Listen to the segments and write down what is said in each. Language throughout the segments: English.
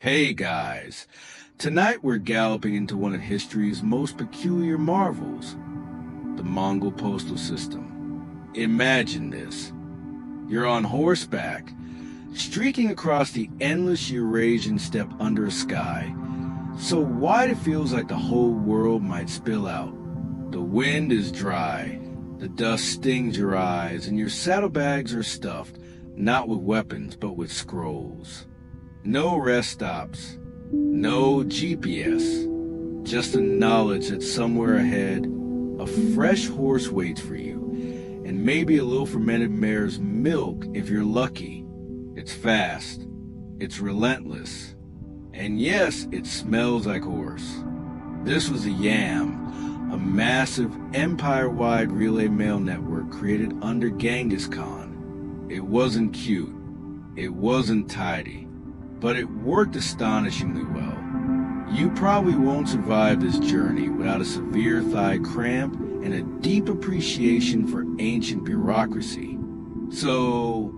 Hey guys, tonight we're galloping into one of history's most peculiar marvels, the Mongol postal system. Imagine this. You're on horseback, streaking across the endless Eurasian steppe under a sky, so wide it feels like the whole world might spill out. The wind is dry, the dust stings your eyes, and your saddlebags are stuffed, not with weapons, but with scrolls. No rest stops, no GPS, just the knowledge that somewhere ahead, a fresh horse waits for you, and maybe a little fermented mare's milk if you're lucky. It's fast, it's relentless, and yes, it smells like horse. This was a YAM, a massive empire-wide relay mail network created under Genghis Khan. It wasn't cute, it wasn't tidy, but it worked astonishingly well. You probably won't survive this journey without a severe thigh cramp and a deep appreciation for ancient bureaucracy. So,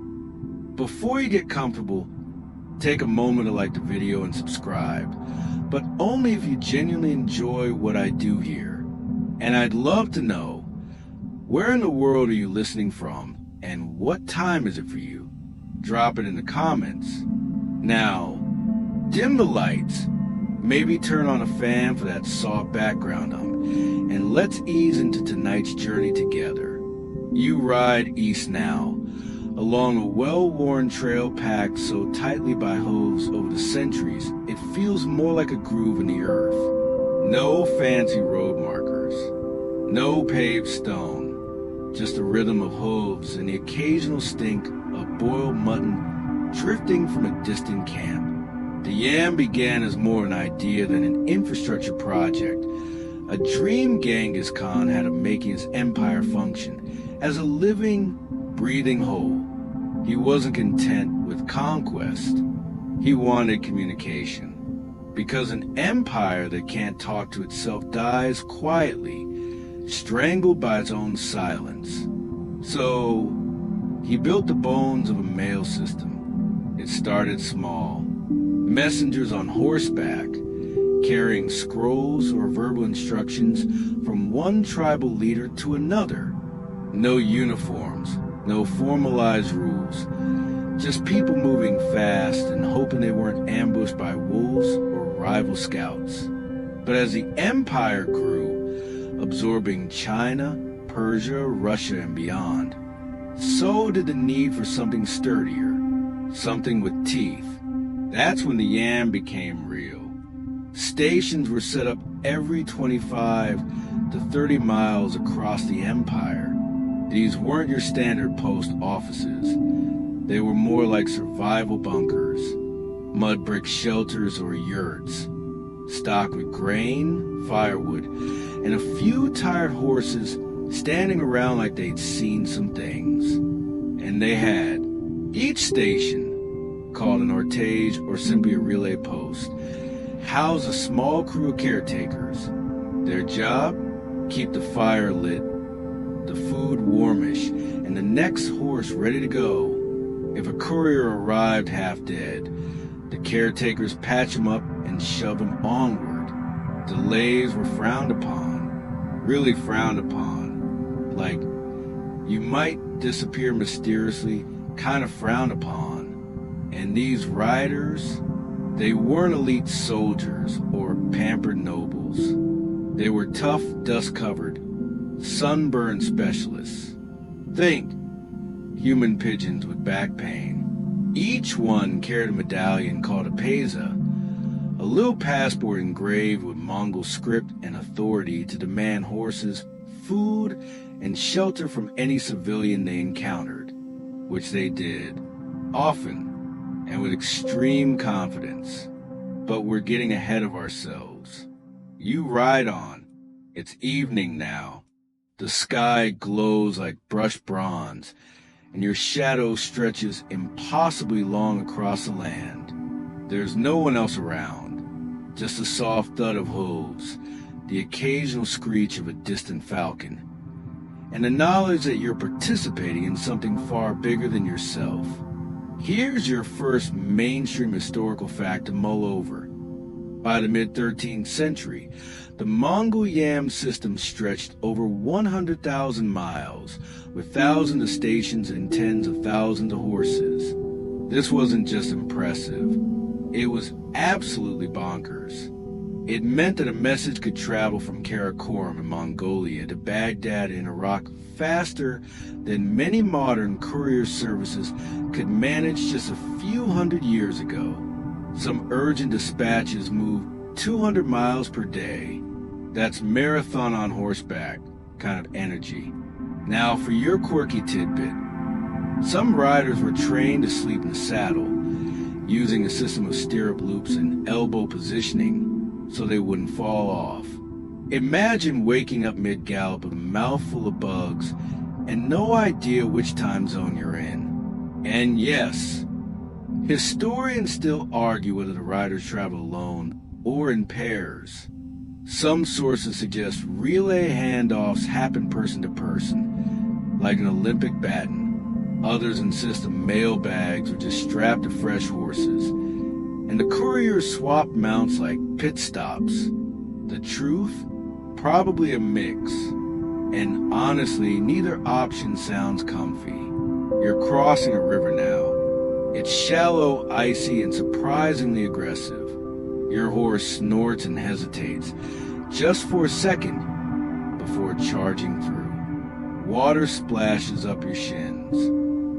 before you get comfortable, take a moment to like the video and subscribe, but only if you genuinely enjoy what I do here. And I'd love to know, where in the world are you listening from, and what time is it for you? Drop it in the comments. Now, dim the lights, maybe turn on a fan for that soft background and let's ease into tonight's journey together. You ride east now, along a well-worn trail packed so tightly by hooves over the centuries, it feels more like a groove in the earth. No fancy road markers, no paved stone, just the rhythm of hooves and the occasional stink of boiled mutton drifting from a distant camp. The YAM began as more an idea than an infrastructure project, a dream Genghis Khan had of making his empire function as a living, breathing whole. He wasn't content with conquest. He wanted communication. Because an empire that can't talk to itself dies quietly, strangled by its own silence. So, he built the bones of a mail system. It started small. Messengers on horseback, carrying scrolls or verbal instructions from one tribal leader to another. No uniforms, no formalized rules. Just people moving fast and hoping they weren't ambushed by wolves or rival scouts. But as the empire grew, absorbing China, Persia, Russia, and beyond, so did the need for something sturdier. Something with teeth. That's when the YAM became real. Stations were set up every 25 to 30 miles across the empire. These weren't your standard post offices. They were more like survival bunkers, mud brick shelters or yurts, stocked with grain, firewood, and a few tired horses standing around like they'd seen some things. And they had. Each station, called an ortage or simply a relay post, housed a small crew of caretakers. Their job? Keep the fire lit, the food warmish, and the next horse ready to go. If a courier arrived half dead, the caretakers patch him up and shove him onward. Delays were frowned upon, really frowned upon. Like, you might disappear mysteriously, kind of frowned upon. And these riders, they weren't elite soldiers or pampered nobles. They were tough, dust-covered, sunburned specialists. Think human pigeons with back pain. Each one carried a medallion called a peza, a little passport engraved with Mongol script and authority to demand horses, food, and shelter from any civilian they encountered, which they did, often, and with extreme confidence. But we're getting ahead of ourselves. You ride on. It's evening now. The sky glows like brushed bronze, and your shadow stretches impossibly long across the land. There's no one else around, just the soft thud of hooves, the occasional screech of a distant falcon, and the knowledge that you're participating in something far bigger than yourself. Here's your first mainstream historical fact to mull over. By the mid-13th century, the Mongol Yam system stretched over 100,000 miles, with thousands of stations and tens of thousands of horses. This wasn't just impressive, it was absolutely bonkers. It meant that a message could travel from Karakorum in Mongolia to Baghdad in Iraq faster than many modern courier services could manage just a few hundred years ago. Some urgent dispatches move 200 miles per day. That's marathon on horseback kind of energy. Now for your quirky tidbit. Some riders were trained to sleep in the saddle, using a system of stirrup loops and elbow positioning so they wouldn't fall off. Imagine waking up mid-gallop with a mouthful of bugs and no idea which time zone you're in. And yes, historians still argue whether the riders travel alone or in pairs. Some sources suggest relay handoffs happen person to person, like an Olympic baton. Others insist the mailbags are just strapped to fresh horses, and the couriers swap mounts like pit stops. The truth? Probably a mix. And honestly, neither option sounds comfy. You're crossing a river now. It's shallow, icy, and surprisingly aggressive. Your horse snorts and hesitates, just for a second, before charging through. Water splashes up your shins.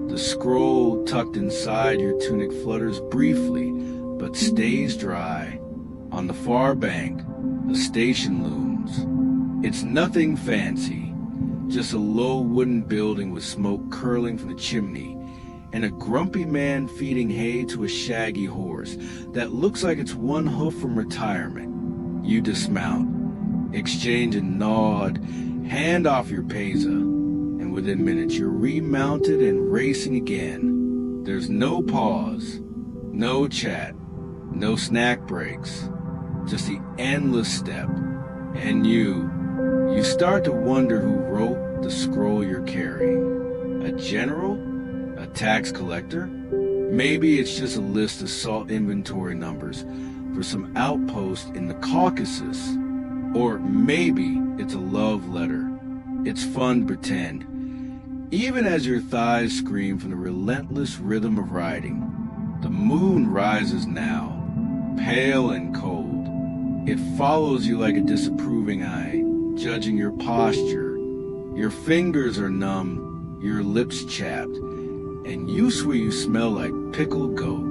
The scroll tucked inside your tunic flutters briefly, but stays dry. On the far bank, the station looms. It's nothing fancy, just a low wooden building with smoke curling from the chimney, and a grumpy man feeding hay to a shaggy horse that looks like it's one hoof from retirement. You dismount, exchange a nod, hand off your peza, and within minutes you're remounted and racing again. There's no pause, no chat, no snack breaks, just the endless step. And you start to wonder who wrote the scroll you're carrying. A general? A tax collector? Maybe it's just a list of salt inventory numbers for some outpost in the Caucasus. Or maybe it's a love letter. It's fun to pretend, even as your thighs scream from the relentless rhythm of riding. The moon rises now, pale and cold. It follows you like a disapproving eye, judging your posture. Your fingers are numb, your lips chapped, and you swear you smell like pickled goat.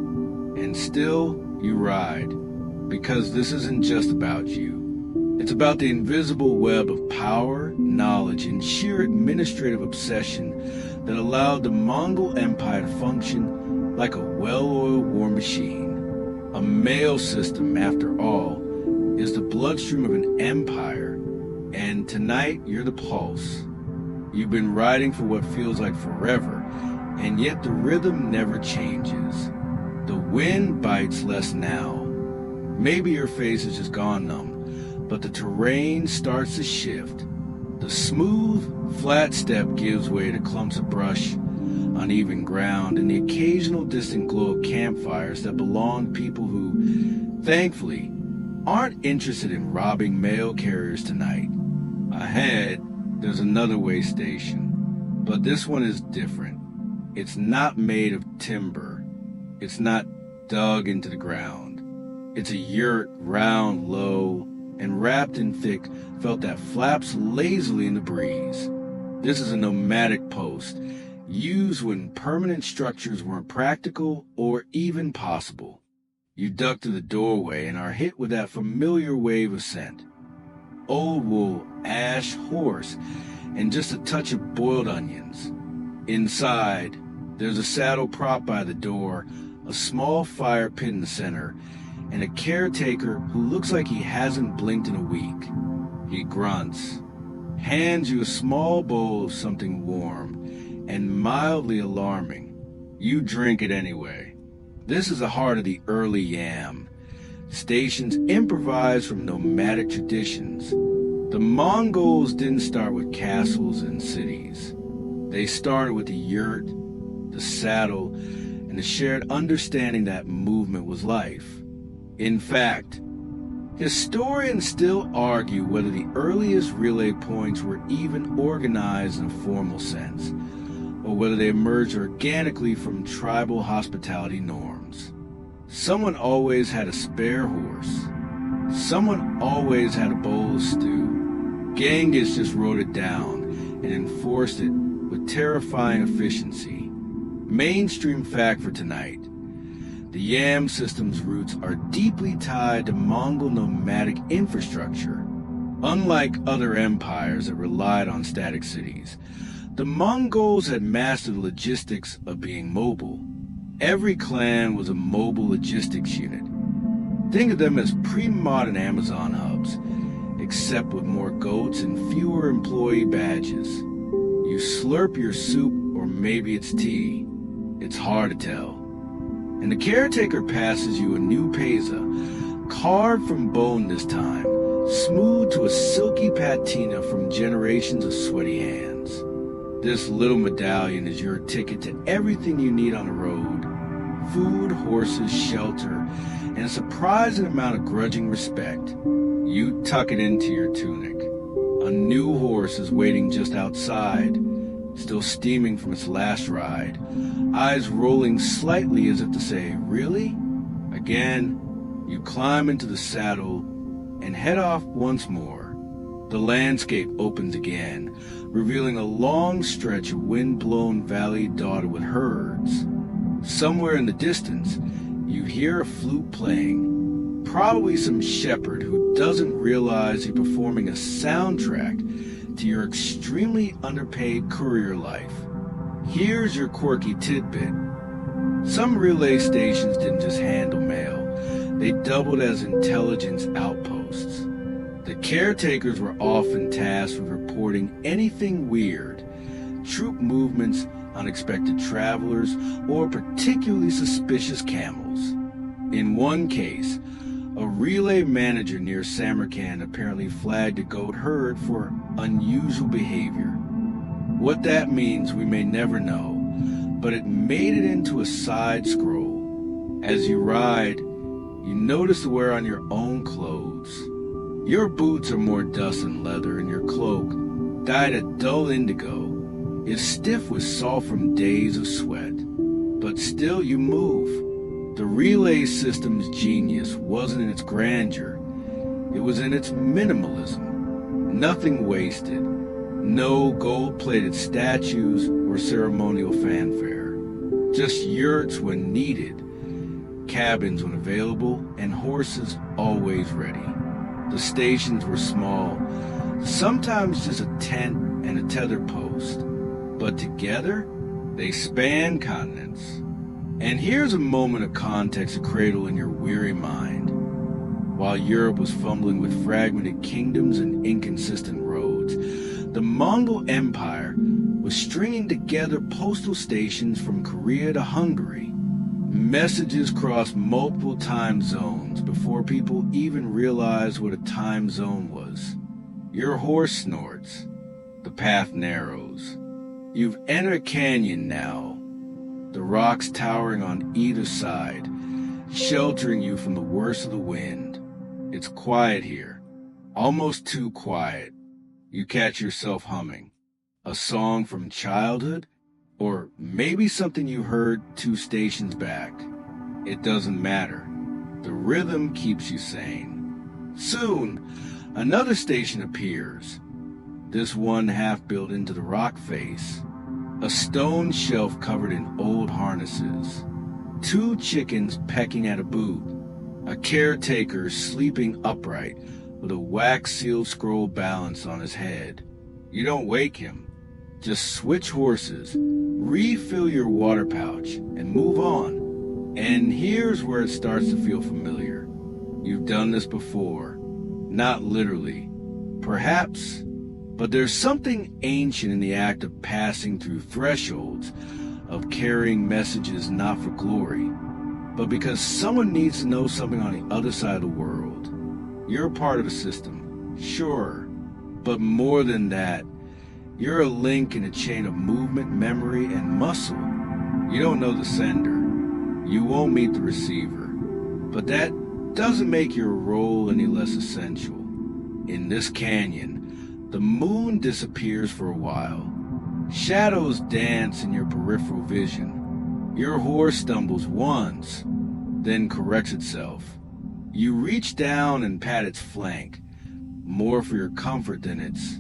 And still, you ride, because this isn't just about you. It's about the invisible web of power, knowledge, and sheer administrative obsession that allowed the Mongol Empire to function like a well-oiled war machine. A mail system, after all, is the bloodstream of an empire, and tonight you're the pulse. You've been riding for what feels like forever, and yet the rhythm never changes. The wind bites less now. Maybe your face has just gone numb, but the terrain starts to shift. The smooth, flat step gives way to clumps of brush, uneven ground, and the occasional distant glow of campfires that belong to people who, thankfully, aren't interested in robbing mail carriers tonight. Ahead, there's another way station, but this one is different. It's not made of timber. It's not dug into the ground. It's a yurt, round, low, and wrapped in thick felt that flaps lazily in the breeze. This is a nomadic post, used when permanent structures weren't practical or even possible. You duck to the doorway and are hit with that familiar wave of scent. Old wool, ash, horse, and just a touch of boiled onions. Inside, there's a saddle prop by the door, a small fire pit in the center, and a caretaker who looks like he hasn't blinked in a week. He grunts, hands you a small bowl of something warm and mildly alarming. You drink it anyway. This is the heart of the early Yam. Stations improvised from nomadic traditions. The Mongols didn't start with castles and cities. They started with the yurt, the saddle, and a shared understanding that movement was life. In fact, historians still argue whether the earliest relay points were even organized in a formal sense, or whether they emerged organically from tribal hospitality norms. Someone always had a spare horse. Someone always had a bowl of stew. Genghis just wrote it down and enforced it with terrifying efficiency. Mainstream fact for tonight: the Yam system's roots are deeply tied to Mongol nomadic infrastructure. Unlike other empires that relied on static cities, the Mongols had mastered the logistics of being mobile. Every clan was a mobile logistics unit. Think of them as pre-modern Amazon hubs, except with more goats and fewer employee badges. You slurp your soup, or maybe it's tea. It's hard to tell. And the caretaker passes you a new peza, carved from bone this time, smooth to a silky patina from generations of sweaty hands. This little medallion is your ticket to everything you need on the road: food, horses, shelter, and a surprising amount of grudging respect. You tuck it into your tunic. A new horse is waiting just outside, still steaming from its last ride, eyes rolling slightly as if to say, "Really?" Again, you climb into the saddle and head off once more. The landscape opens again, revealing a long stretch of wind-blown valley dotted with herds. Somewhere in the distance, you hear a flute playing, probably some shepherd who doesn't realize he's performing a soundtrack to your extremely underpaid courier life. Here's your quirky tidbit. Some relay stations didn't just handle mail, they doubled as intelligence outposts. The caretakers were often tasked with reporting anything weird: troop movements, unexpected travelers, or particularly suspicious camels. In one case, a relay manager near Samarkand apparently flagged a goat herd for unusual behavior. What that means we may never know, but it made it into a side scroll. As you ride, you notice the wear on your own clothes. Your boots are more dust than leather, and your cloak, dyed a dull indigo, is stiff with salt from days of sweat. But still you move. The relay system's genius wasn't in its grandeur, it was in its minimalism. Nothing wasted. No gold-plated statues or ceremonial fanfare. Just yurts when needed, cabins when available, and horses always ready. The stations were small, sometimes just a tent and a tether post, but together they spanned continents. And here's a moment of context to cradle in your weary mind. While Europe was fumbling with fragmented kingdoms and inconsistent roads, the Mongol Empire was stringing together postal stations from Korea to Hungary. Messages crossed multiple time zones before people even realized what a time zone was. Your horse snorts. The path narrows. You've entered a canyon now, the rocks towering on either side, sheltering you from the worst of the wind. It's quiet here, almost too quiet. You catch yourself humming. A song from childhood? Or maybe something you heard 2 stations back. It doesn't matter. The rhythm keeps you sane. Soon, another station appears. This one half built into the rock face. A stone shelf covered in old harnesses. 2 chickens pecking at a boot. A caretaker sleeping upright with a wax-sealed scroll balanced on his head. You don't wake him. Just switch horses, refill your water pouch, and move on. And here's where it starts to feel familiar. You've done this before. Not literally. Perhaps. But there's something ancient in the act of passing through thresholds, of carrying messages not for glory, but because someone needs to know something on the other side of the world. You're a part of the system, sure, but more than that, you're a link in a chain of movement, memory, and muscle. You don't know the sender, You won't meet the receiver, but that doesn't make your role any less essential. In this canyon, the moon disappears for a while. Shadows dance in your peripheral vision. Your horse stumbles once, then corrects itself. You reach down and pat its flank, more for your comfort than its.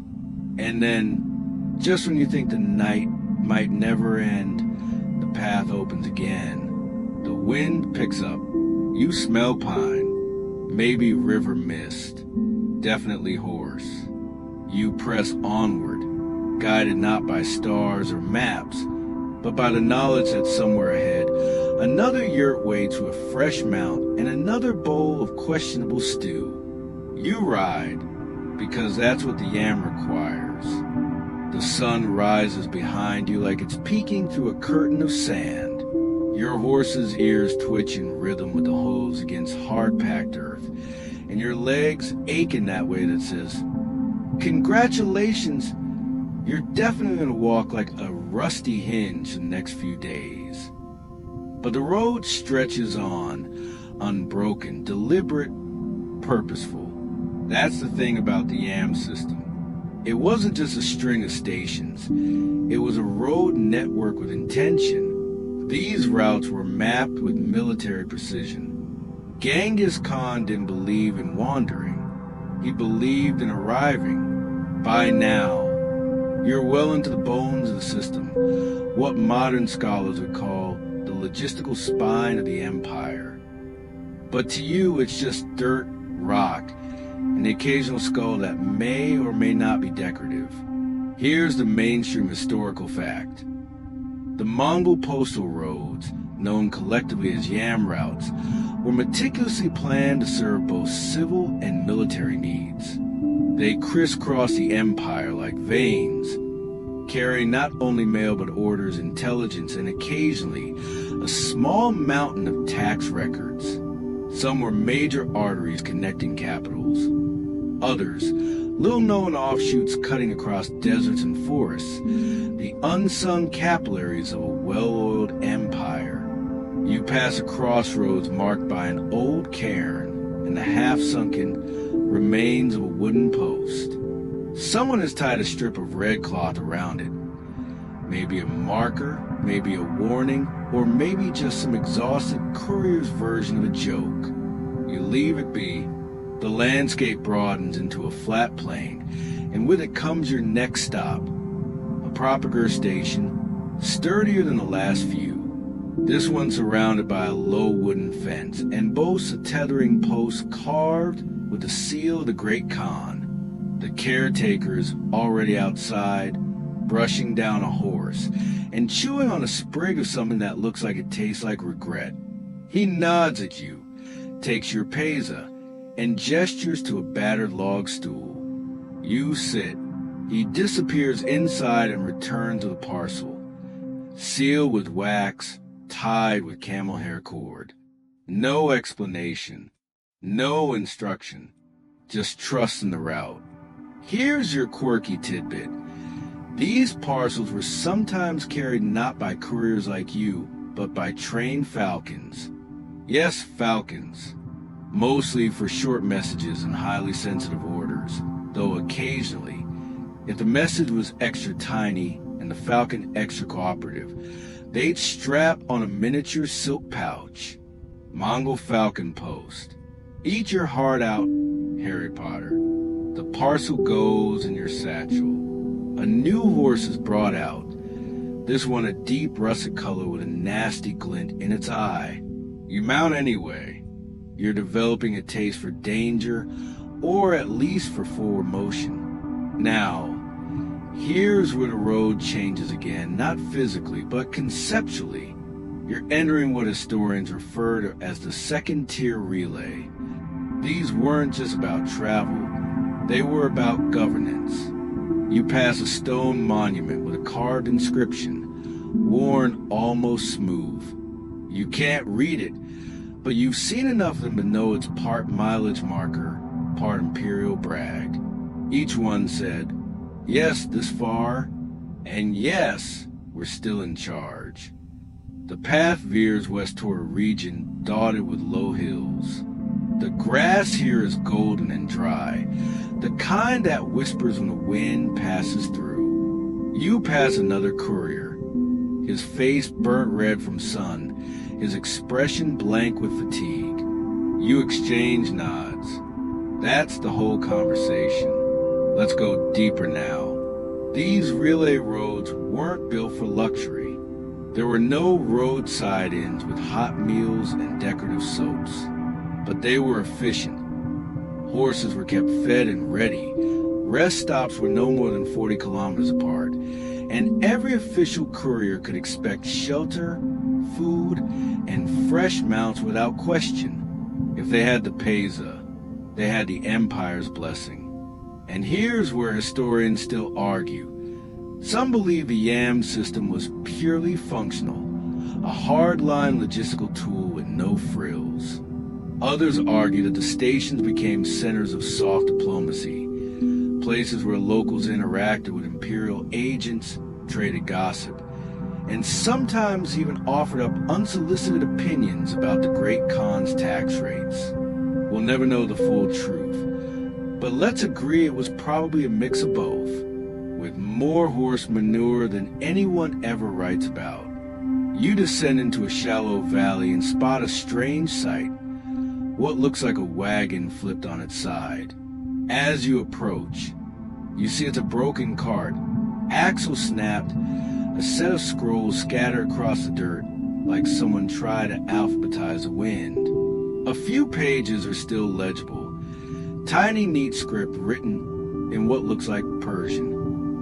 And then, just when you think the night might never end, the path opens again. The wind picks up. You smell pine, maybe river mist, definitely horse. You press onward, guided not by stars or maps, but by the knowledge that somewhere ahead, another yurt waits with a fresh mount and another bowl of questionable stew. You ride, because that's what the yam requires. The sun rises behind you like it's peeking through a curtain of sand. Your horse's ears twitch in rhythm with the hooves against hard-packed earth, and your legs ache in that way that says, "Congratulations, you're definitely going to walk like a rusty hinge the next few days." But the road stretches on, unbroken, deliberate, purposeful. That's the thing about the YAM system. It wasn't just a string of stations. It was a road network with intention. These routes were mapped with military precision. Genghis Khan didn't believe in wandering. He believed in arriving. By now, you're well into the bones of the system, what modern scholars would call the logistical spine of the empire. But to you, it's just dirt, rock, and the occasional skull that may or may not be decorative. Here's the mainstream historical fact. The Mongol postal roads, known collectively as YAM routes, were meticulously planned to serve both civil and military needs. They crisscross the empire like veins, carrying not only mail but orders, intelligence, and occasionally a small mountain of tax records. Some were major arteries connecting capitals. Others, little-known offshoots cutting across deserts and forests, the unsung capillaries of a well-oiled empire. You pass a crossroads marked by an old cairn and the half-sunken remains of a wooden post. Someone has tied a strip of red cloth around it. Maybe a marker, maybe a warning, or maybe just some exhausted courier's version of a joke. You leave it be. The landscape broadens into a flat plain, and with it comes your next stop, a propaganda station, sturdier than the last few. This one surrounded by a low wooden fence, and boasts a tethering post carved with the seal of the Great Khan. The caretaker is already outside, brushing down a horse, and chewing on a sprig of something that looks like it tastes like regret. He nods at you, takes your pesa, and gestures to a battered log stool. You sit. He disappears inside and returns with a parcel, sealed with wax, tied with camel hair cord. No explanation, no instruction, just trust in the route. Here's your quirky tidbit. These parcels were sometimes carried not by couriers like you, but by trained falcons. Yes, falcons. Mostly for short messages and highly sensitive orders, though occasionally, if the message was extra tiny and the falcon extra cooperative, they'd strap on a miniature silk pouch. Mongol falcon post. Eat your heart out, Harry Potter. The parcel goes in your satchel. A new horse is brought out, this one a deep russet color with a nasty glint in its eye. You mount anyway. You're developing a taste for danger, or at least for forward motion. Now, here's where the road changes again, not physically, but conceptually. You're entering what historians refer to as the second-tier relay. These weren't just about travel, they were about governance. You pass a stone monument with a carved inscription, worn almost smooth. You can't read it, but you've seen enough of them to know it's part mileage marker, part imperial brag. Each one said, yes, this far, and yes, we're still in charge. The path veers west toward a region dotted with low hills. The grass here is golden and dry, the kind that whispers when the wind passes through. You pass another courier, his face burnt red from sun, his expression blank with fatigue. You exchange nods. That's the whole conversation. Let's go deeper now. These relay roads weren't built for luxury. There were no roadside inns with hot meals and decorative soaps, but they were efficient. Horses were kept fed and ready. Rest stops were no more than 40 kilometers apart, and every official courier could expect shelter, food, and fresh mounts without question. If they had the Pesa, they had the Empire's blessing. And here's where historians still argue. Some believe the YAM system was purely functional, a hardline logistical tool with no frills. Others argue that the stations became centers of soft diplomacy, places where locals interacted with imperial agents, traded gossip, and sometimes even offered up unsolicited opinions about the Great Khan's tax rates. We'll never know the full truth, but let's agree it was probably a mix of both, with more horse manure than anyone ever writes about. You descend into a shallow valley and spot a strange sight, what looks like a wagon flipped on its side. As you approach, you see it's a broken cart, axle snapped, a set of scrolls scattered across the dirt like someone tried to alphabetize the wind. A few pages are still legible, tiny neat script written in what looks like Persian,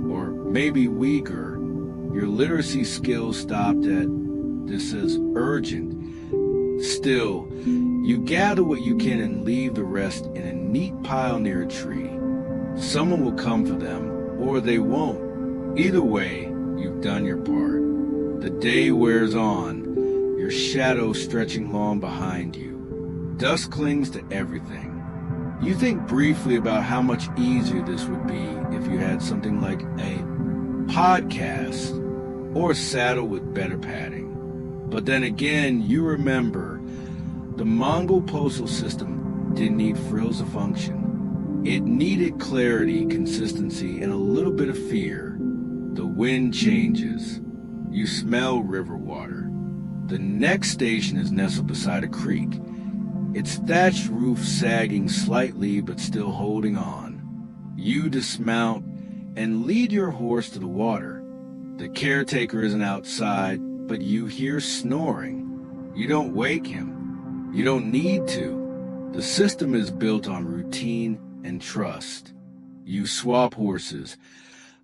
or maybe Uyghur. Your literacy skills stopped at, this says urgent. Still, you gather what you can and leave the rest in a neat pile near a tree. Someone will come for them, or they won't. Either way, you've done your part. The day wears on, your shadow stretching long behind you. Dusk clings to everything. You think briefly about how much easier this would be if you had something like a podcast or a saddle with better padding. But then again, you remember the Mongol postal system didn't need frills to function. It needed clarity, consistency, and a little bit of fear. The wind changes. You smell river water. The next station is nestled beside a creek, its thatched roof sagging slightly but still holding on. You dismount and lead your horse to the water. The caretaker isn't outside, but you hear snoring. You don't wake him. You don't need to. The system is built on routine and trust. You swap horses,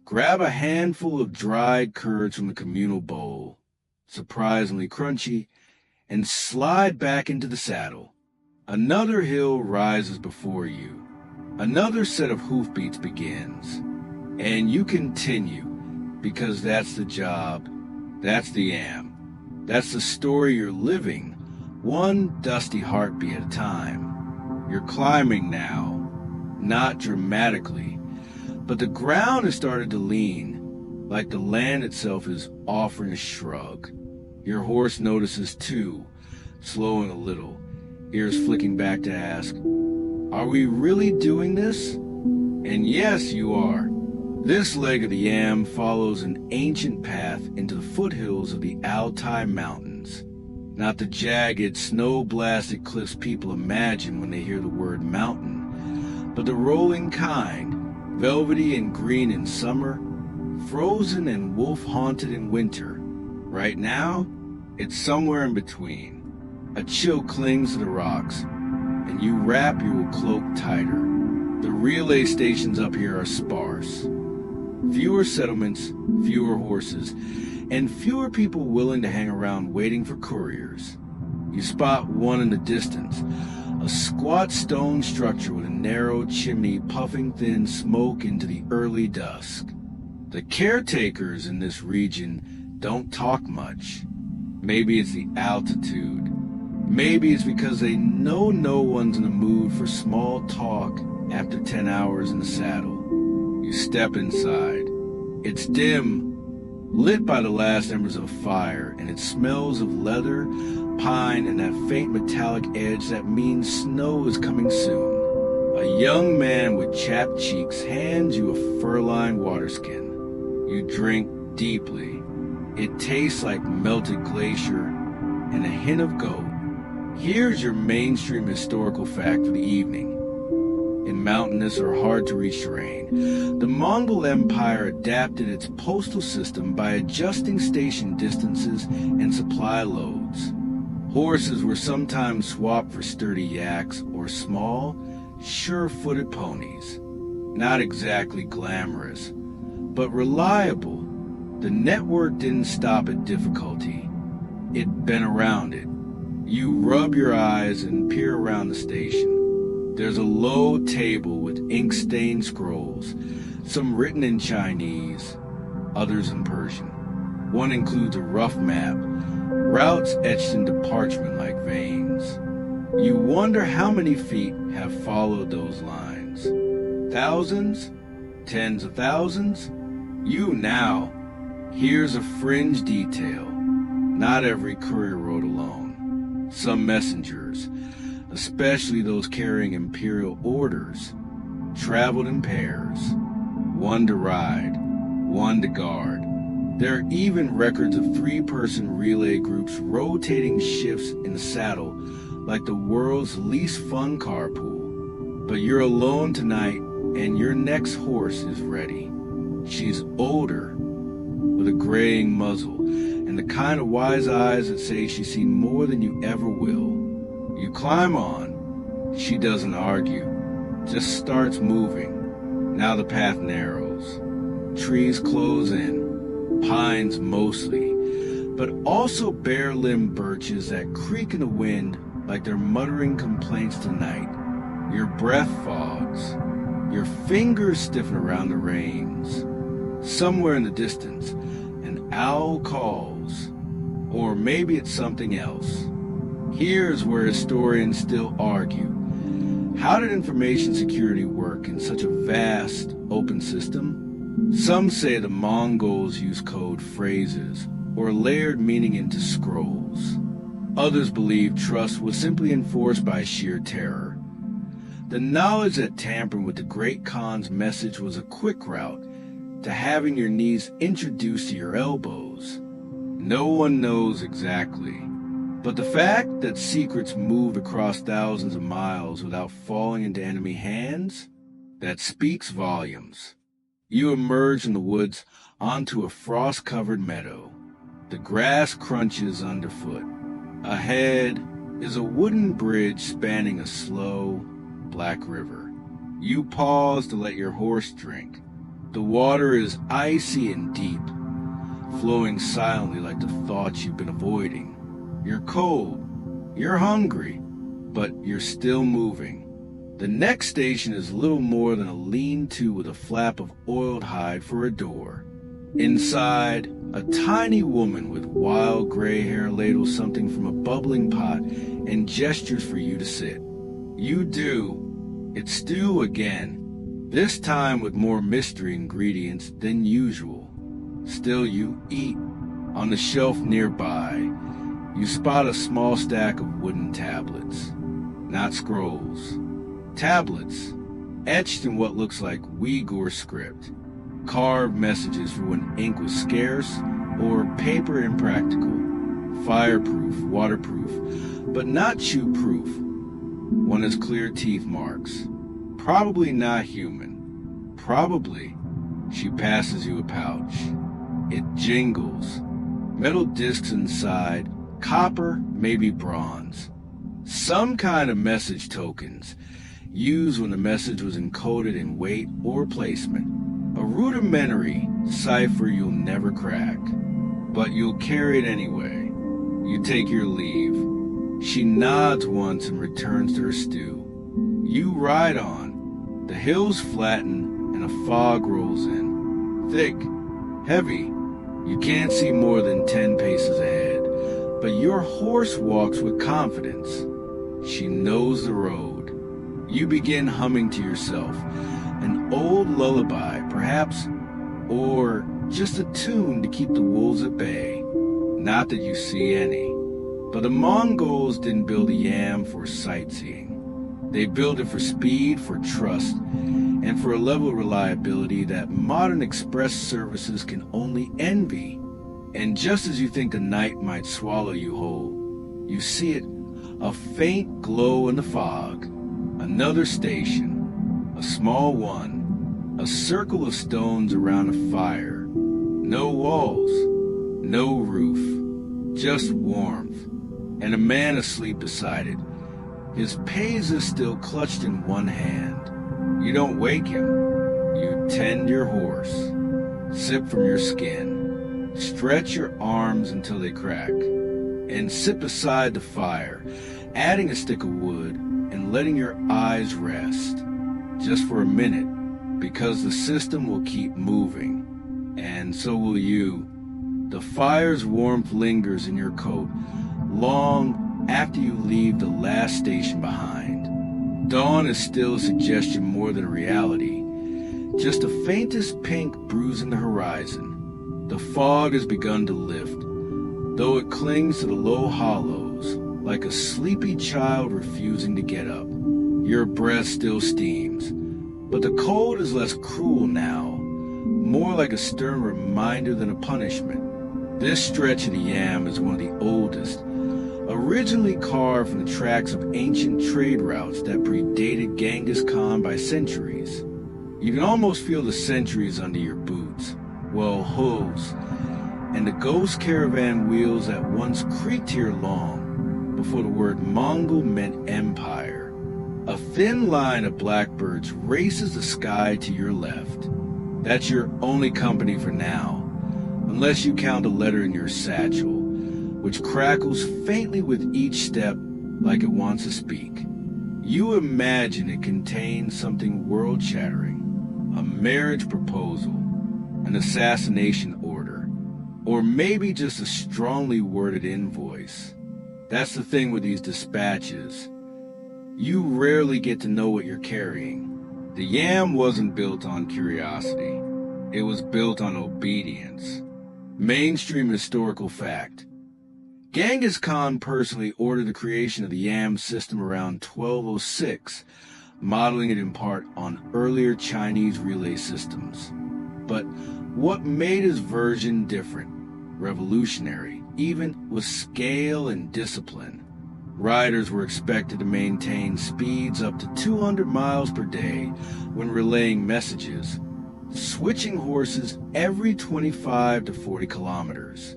grab a handful of dried curds from the communal bowl, surprisingly crunchy, and slide back into the saddle. Another hill rises before you. Another set of hoofbeats begins. And you continue, because that's the job, that's the YAM. That's the story you're living, one dusty heartbeat at a time. You're climbing now, not dramatically, but the ground has started to lean, like the land itself is offering a shrug. Your horse notices too, slowing a little, ears flicking back to ask, "Are we really doing this?" And yes, you are. This leg of the YAM follows an ancient path into the foothills of the Altai Mountains. Not the jagged, snow-blasted cliffs people imagine when they hear the word mountain, but the rolling kind, velvety and green in summer, frozen and wolf-haunted in winter. Right now, it's somewhere in between. A chill clings to the rocks, and you wrap your cloak tighter. The relay stations up here are sparse. Fewer settlements, fewer horses, and fewer people willing to hang around waiting for couriers. You spot one in the distance, a squat stone structure with a narrow chimney puffing thin smoke into the early dusk. The caretakers in this region don't talk much. Maybe it's the altitude. Maybe it's because they know no one's in the mood for small talk after 10 hours in the saddle. You step inside. It's dim, lit by the last embers of fire, and it smells of leather, pine, and that faint metallic edge that means snow is coming soon. A young man with chapped cheeks hands you a fur-lined waterskin. You drink deeply. It tastes like melted glacier and a hint of goat. Here's your mainstream historical fact for the evening. In mountainous or hard-to-reach terrain, the Mongol Empire adapted its postal system by adjusting station distances and supply loads. Horses were sometimes swapped for sturdy yaks or small, sure-footed ponies. Not exactly glamorous, but reliable. The network didn't stop at difficulty. It bent around it. You rub your eyes and peer around the station. There's a low table with ink-stained scrolls, some written in Chinese, others in Persian. One includes a rough map, routes etched into parchment like veins. You wonder how many feet have followed those lines. Thousands? Tens of thousands? You now. Here's a fringe detail. Not every courier rode alone. Some messengers, especially those carrying imperial orders, traveled in pairs, one to ride, one to guard. There are even records of three-person relay groups rotating shifts in the saddle like the world's least fun carpool. But you're alone tonight, and your next horse is ready. She's older, with a graying muzzle, and the kind of wise eyes that say she's seen more than you ever will. You climb on. She doesn't argue, just starts moving. Now the path narrows. Trees close in, pines mostly, but also bare-limbed birches that creak in the wind like they're muttering complaints tonight. Your breath fogs. Your fingers stiffen around the reins. Somewhere in the distance, an owl calls. Or maybe it's something else. Here's where historians still argue. How did information security work in such a vast, open system? Some say the Mongols used code phrases or layered meaning into scrolls. Others believe trust was simply enforced by sheer terror. The knowledge that tampering with the Great Khan's message was a quick route to having your knees introduced to your elbows. No one knows exactly. But the fact that secrets moved across thousands of miles without falling into enemy hands, that speaks volumes. You emerge in the woods onto a frost-covered meadow. The grass crunches underfoot. Ahead is a wooden bridge spanning a slow, black river. You pause to let your horse drink. The water is icy and deep, flowing silently like the thoughts you've been avoiding. You're cold, you're hungry, but you're still moving. The next station is little more than a lean-to with a flap of oiled hide for a door. Inside, a tiny woman with wild gray hair ladles something from a bubbling pot and gestures for you to sit. You do. It's stew again, this time with more mystery ingredients than usual. Still you eat. On the shelf nearby, you spot a small stack of wooden tablets. Not scrolls. Tablets, etched in what looks like Uyghur script. Carved messages for when ink was scarce or paper impractical. Fireproof, waterproof, but not chew-proof. One has clear teeth marks. Probably not human. Probably. She passes you a pouch. It jingles. Metal discs inside. Copper, maybe bronze. Some kind of message tokens, used when the message was encoded in weight or placement. A rudimentary cipher you'll never crack, but you'll carry it anyway. You take your leave. She nods once and returns to her stew. You ride on. The hills flatten and a fog rolls in. Thick, heavy. You can't see more than 10 paces ahead. But your horse walks with confidence. She knows the road. You begin humming to yourself, an old lullaby, perhaps, or just a tune to keep the wolves at bay. Not that you see any. But the Mongols didn't build a yam for sightseeing. They built it for speed, for trust, and for a level of reliability that modern express services can only envy. And just as you think the night might swallow you whole, you see it, a faint glow in the fog. Another station, a small one, a circle of stones around a fire. No walls, no roof, just warmth, and a man asleep beside it, his paisa still clutched in one hand. You don't wake him. You tend your horse, sip from your skin, stretch your arms until they crack, and sit beside the fire, adding a stick of wood and letting your eyes rest, just for a minute, because the system will keep moving, and so will you. The fire's warmth lingers in your coat, long after you leave the last station behind. Dawn is still a suggestion more than a reality, just the faintest pink bruising the horizon. The fog has begun to lift, though it clings to the low hollows, like a sleepy child refusing to get up. Your breath still steams, but the cold is less cruel now, more like a stern reminder than a punishment. This stretch of the Yam is one of the oldest, originally carved from the tracks of ancient trade routes that predated Genghis Khan by centuries. You can almost feel the centuries under your boots, well, hooves, and the ghost caravan wheels that once creaked here long before the word Mongol meant empire. A thin line of blackbirds races the sky to your left. That's your only company for now, unless you count a letter in your satchel, which crackles faintly with each step like it wants to speak. You imagine it contains something world-shattering, a marriage proposal, an assassination order, or maybe just a strongly worded invoice. That's the thing with these dispatches. You rarely get to know what you're carrying. The Yam wasn't built on curiosity. It was built on obedience. Mainstream historical fact. Genghis Khan personally ordered the creation of the Yam system around 1206, modeling it in part on earlier Chinese relay systems. But what made his version different, revolutionary, even was scale and discipline. Riders were expected to maintain speeds up to 200 miles per day when relaying messages, switching horses every 25 to 40 kilometers.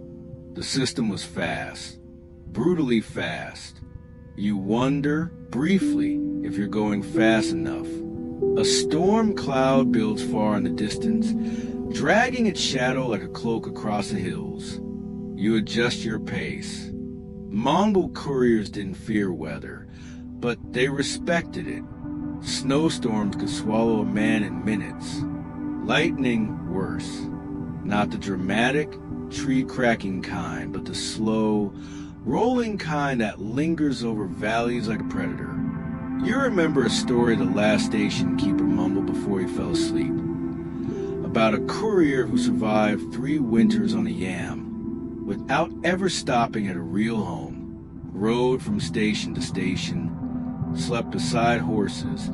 The system was fast, brutally fast. You wonder, briefly, if you're going fast enough. A storm cloud builds far in the distance, dragging its shadow like a cloak across the hills. You adjust your pace. Mongol couriers didn't fear weather, but they respected it. Snowstorms could swallow a man in minutes. Lightning, worse. Not the dramatic, tree-cracking kind, but the slow, rolling kind that lingers over valleys like a predator. You remember a story the last station keeper mumbled before he fell asleep, about a courier who survived 3 winters on a Yam without ever stopping at a real home, rode from station to station, slept beside horses,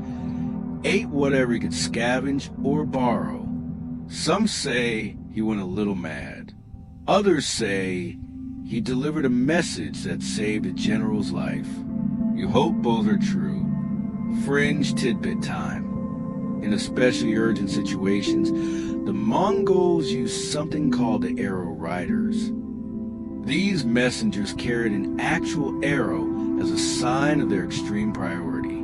ate whatever he could scavenge or borrow. Some say he went a little mad. Others say he delivered a message that saved a general's life. You hope both are true. Fringe tidbit time. In especially urgent situations, the Mongols used something called the arrow riders. These messengers carried an actual arrow as a sign of their extreme priority.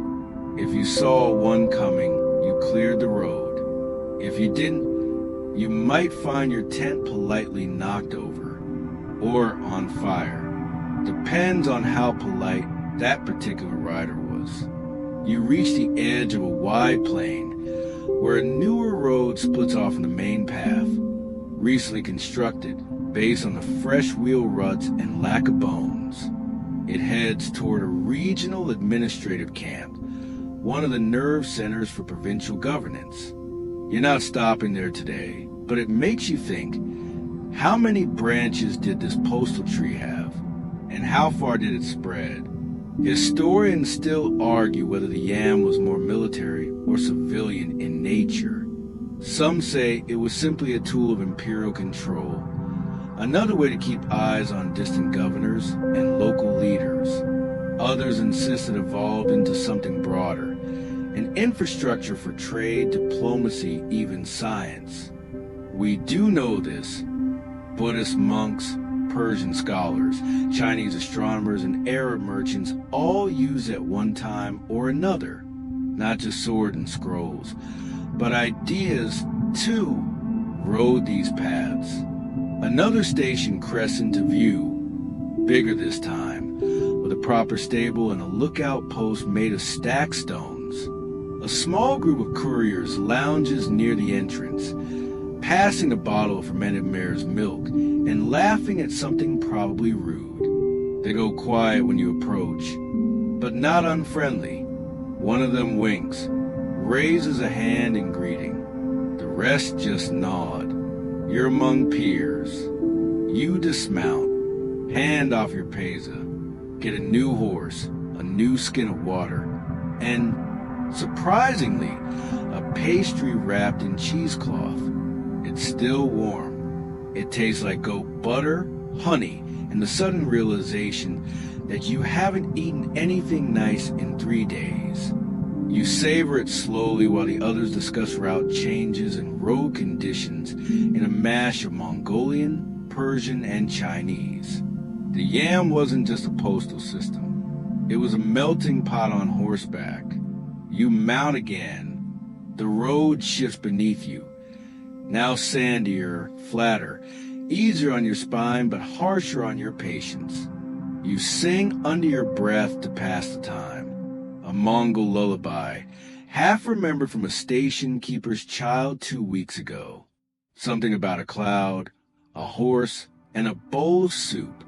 If you saw one coming, you cleared the road. If you didn't, you might find your tent politely knocked over or on fire. Depends on how polite that particular rider was. You reach the edge of a wide plain where a newer road splits off from the main path, recently constructed based on the fresh wheel ruts and lack of bones. It heads toward a regional administrative camp, one of the nerve centers for provincial governance. You're not stopping there today, but it makes you think, how many branches did this postal tree have? And how far did it spread? Historians still argue whether the yam was more military or civilian in nature. Some say it was simply a tool of imperial control, another way to keep eyes on distant governors and local leaders. Others insist it evolved into something broader, an infrastructure for trade, diplomacy, even science. We do know this. Buddhist monks, Persian scholars, Chinese astronomers, and Arab merchants all used at one time or another, not just sword and scrolls, but ideas, too, rode these paths. Another station crests into view, bigger this time, with a proper stable and a lookout post made of stacked stones. A small group of couriers lounges near the entrance, passing a bottle of fermented mare's milk and laughing at something probably rude. They go quiet when you approach, but not unfriendly. One of them winks, raises a hand in greeting. The rest just nod. You're among peers. You dismount, hand off your peza, get a new horse, a new skin of water, and, surprisingly, a pastry wrapped in cheesecloth. It's still warm. It tastes like goat butter, honey, and the sudden realization that you haven't eaten anything nice in 3 days. You savor it slowly while the others discuss route changes and road conditions in a mash of Mongolian, Persian, and Chinese. The yam wasn't just a postal system. It was a melting pot on horseback. You mount again. The road shifts beneath you. Now sandier, flatter, easier on your spine, but harsher on your patience. You sing under your breath to pass the time. A Mongol lullaby, half remembered from a station keeper's child 2 weeks ago. Something about a cloud, a horse, and a bowl of soup.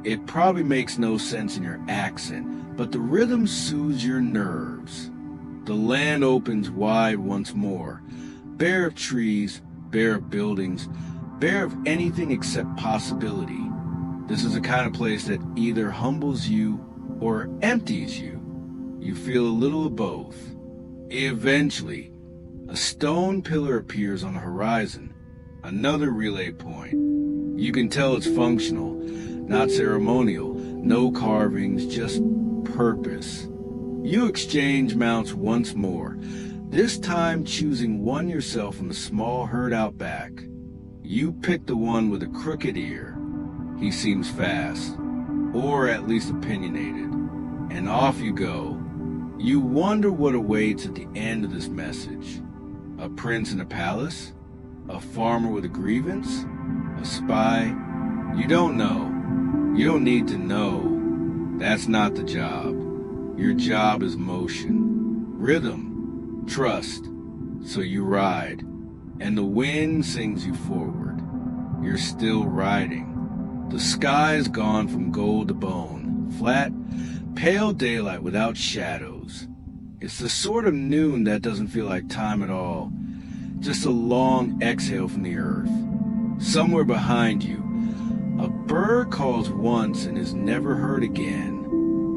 It probably makes no sense in your accent, but the rhythm soothes your nerves. The land opens wide once more, bare of trees, bare of buildings, bare of anything except possibility. This is the kind of place that either humbles you or empties you. You feel a little of both. Eventually, a stone pillar appears on the horizon, another relay point. You can tell it's functional, not ceremonial, no carvings, just purpose. You exchange mounts once more, this time choosing one yourself from the small herd out back. You pick the one with a crooked ear. He seems fast, or at least opinionated, and off you go. You wonder what awaits at the end of this message. A prince in a palace? A farmer with a grievance? A spy? You don't know. You don't need to know. That's not the job. Your job is motion, rhythm, trust. So you ride, and the wind sings you forward. You're still riding. The sky's gone from gold to bone, flat, pale daylight without shadows. It's the sort of noon that doesn't feel like time at all, just a long exhale from the earth. Somewhere behind you, a bird calls once and is never heard again.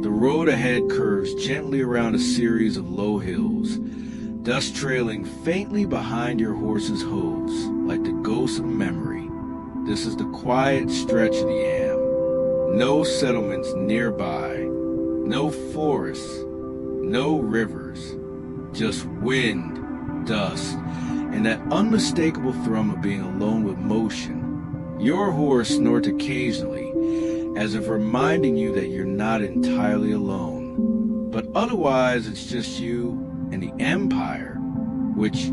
The road ahead curves gently around a series of low hills, dust trailing faintly behind your horse's hooves, like the ghost of memory. This is the quiet stretch of the Yam. No settlements nearby. No forests, no rivers, just wind, dust, and that unmistakable thrum of being alone with motion. Your horse snorts occasionally, as if reminding you that you're not entirely alone. But otherwise, it's just you and the Empire, which,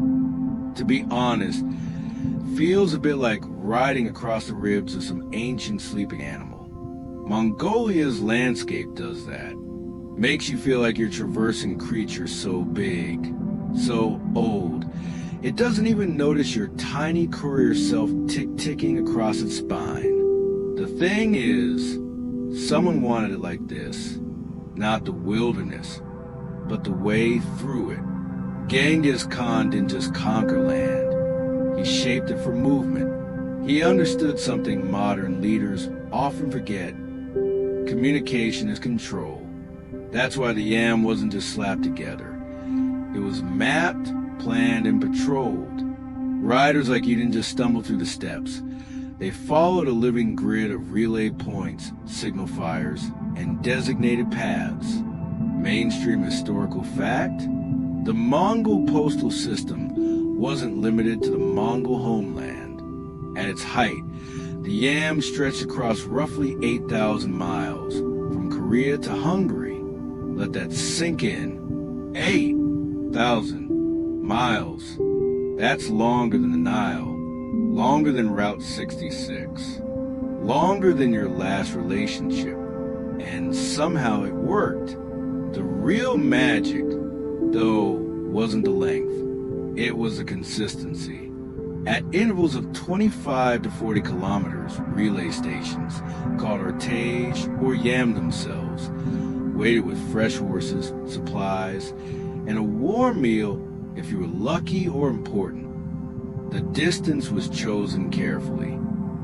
to be honest, feels a bit like riding across the ribs of some ancient sleeping animal. Mongolia's landscape does that. Makes you feel like you're traversing creatures so big, so old. It doesn't even notice your tiny courier self ticking across its spine. The thing is, someone wanted it like this. Not the wilderness, but the way through it. Genghis Khan didn't just conquer land. He shaped it for movement. He understood something modern leaders often forget. Communication is control. That's why the yam wasn't just slapped together. It was mapped, planned, and patrolled. Riders like you didn't just stumble through the steps. They followed a living grid of relay points, signal fires, and designated paths. Mainstream historical fact: the Mongol postal system wasn't limited to the Mongol homeland. At its height, the yam stretched across roughly 8,000 miles, from Korea to Hungary. Let that sink in. 8,000 miles. That's longer than the Nile. Longer than Route 66. Longer than your last relationship. And somehow it worked. The real magic, though, wasn't the length. It was the consistency. At intervals of 25 to 40 kilometers, relay stations, called Artage or Yam themselves, waited with fresh horses, supplies, and a warm meal if you were lucky or important. The distance was chosen carefully,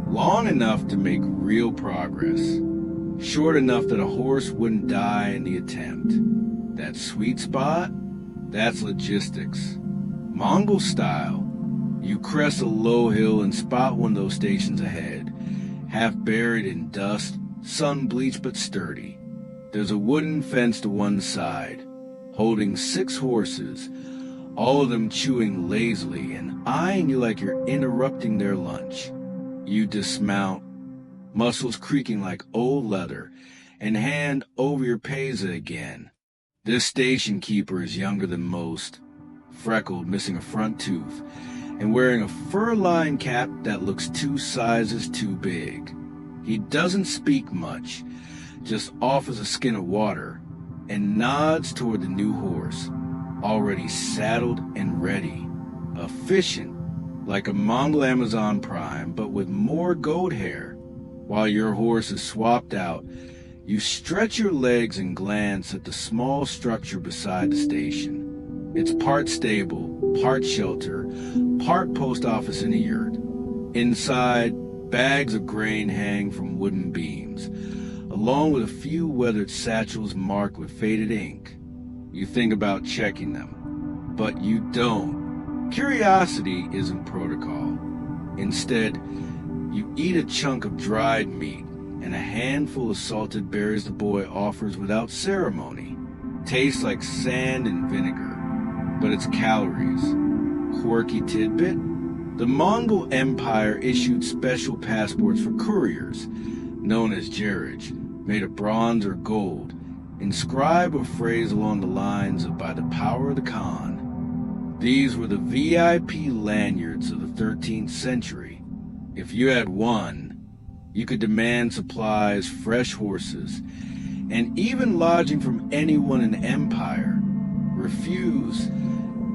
long enough to make real progress, short enough that a horse wouldn't die in the attempt. That sweet spot? That's logistics. Mongol style, you crest a low hill and spot one of those stations ahead, half buried in dust, sun-bleached but sturdy. There's a wooden fence to one side, holding 6 horses, all of them chewing lazily and eyeing you like you're interrupting their lunch. You dismount, muscles creaking like old leather, and hand over your peza again. This station keeper is younger than most, freckled, missing a front tooth, and wearing a fur-lined cap that looks 2 sizes too big. He doesn't speak much, just offers a skin of water, and nods toward the new horse, already saddled and ready, efficient, like a Mongol Amazon Prime, but with more goat hair. While your horse is swapped out, you stretch your legs and glance at the small structure beside the station. It's part stable, part shelter, part post office in a yurt. Inside, bags of grain hang from wooden beams, along with a few weathered satchels marked with faded ink. You think about checking them, but you don't. Curiosity isn't protocol. Instead, you eat a chunk of dried meat and a handful of salted berries the boy offers without ceremony. Tastes like sand and vinegar, but it's calories. Quirky tidbit: the Mongol Empire issued special passports for couriers, known as gerage, made of bronze or gold, inscribe a phrase along the lines of "by the power of the Khan." These were the VIP lanyards of the 13th century. If you had one, you could demand supplies, fresh horses, and even lodging from anyone in the empire. Refuse,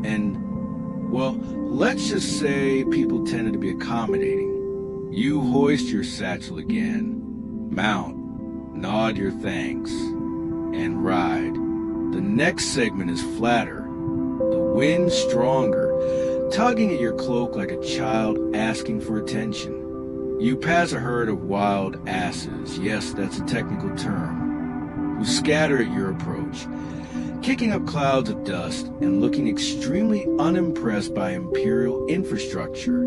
and, well, let's just say people tended to be accommodating. You hoist your satchel again, mount, nod your thanks, and ride. The next segment is flatter, the wind stronger, tugging at your cloak like a child asking for attention. You pass a herd of wild asses, yes, that's a technical term, who scatter at your approach, kicking up clouds of dust and looking extremely unimpressed by imperial infrastructure.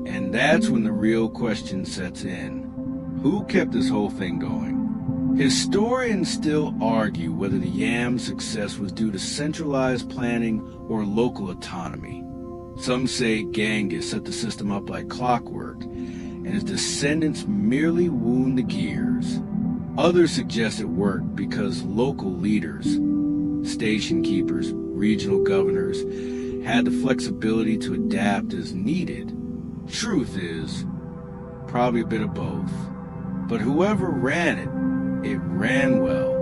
And that's when the real question sets in. Who kept this whole thing going? Historians still argue whether the Yam's success was due to centralized planning or local autonomy. Some say Genghis set the system up like clockwork, and his descendants merely wound the gears. Others suggest it worked because local leaders, station keepers, regional governors, had the flexibility to adapt as needed. Truth is, probably a bit of both. But whoever ran it ran well,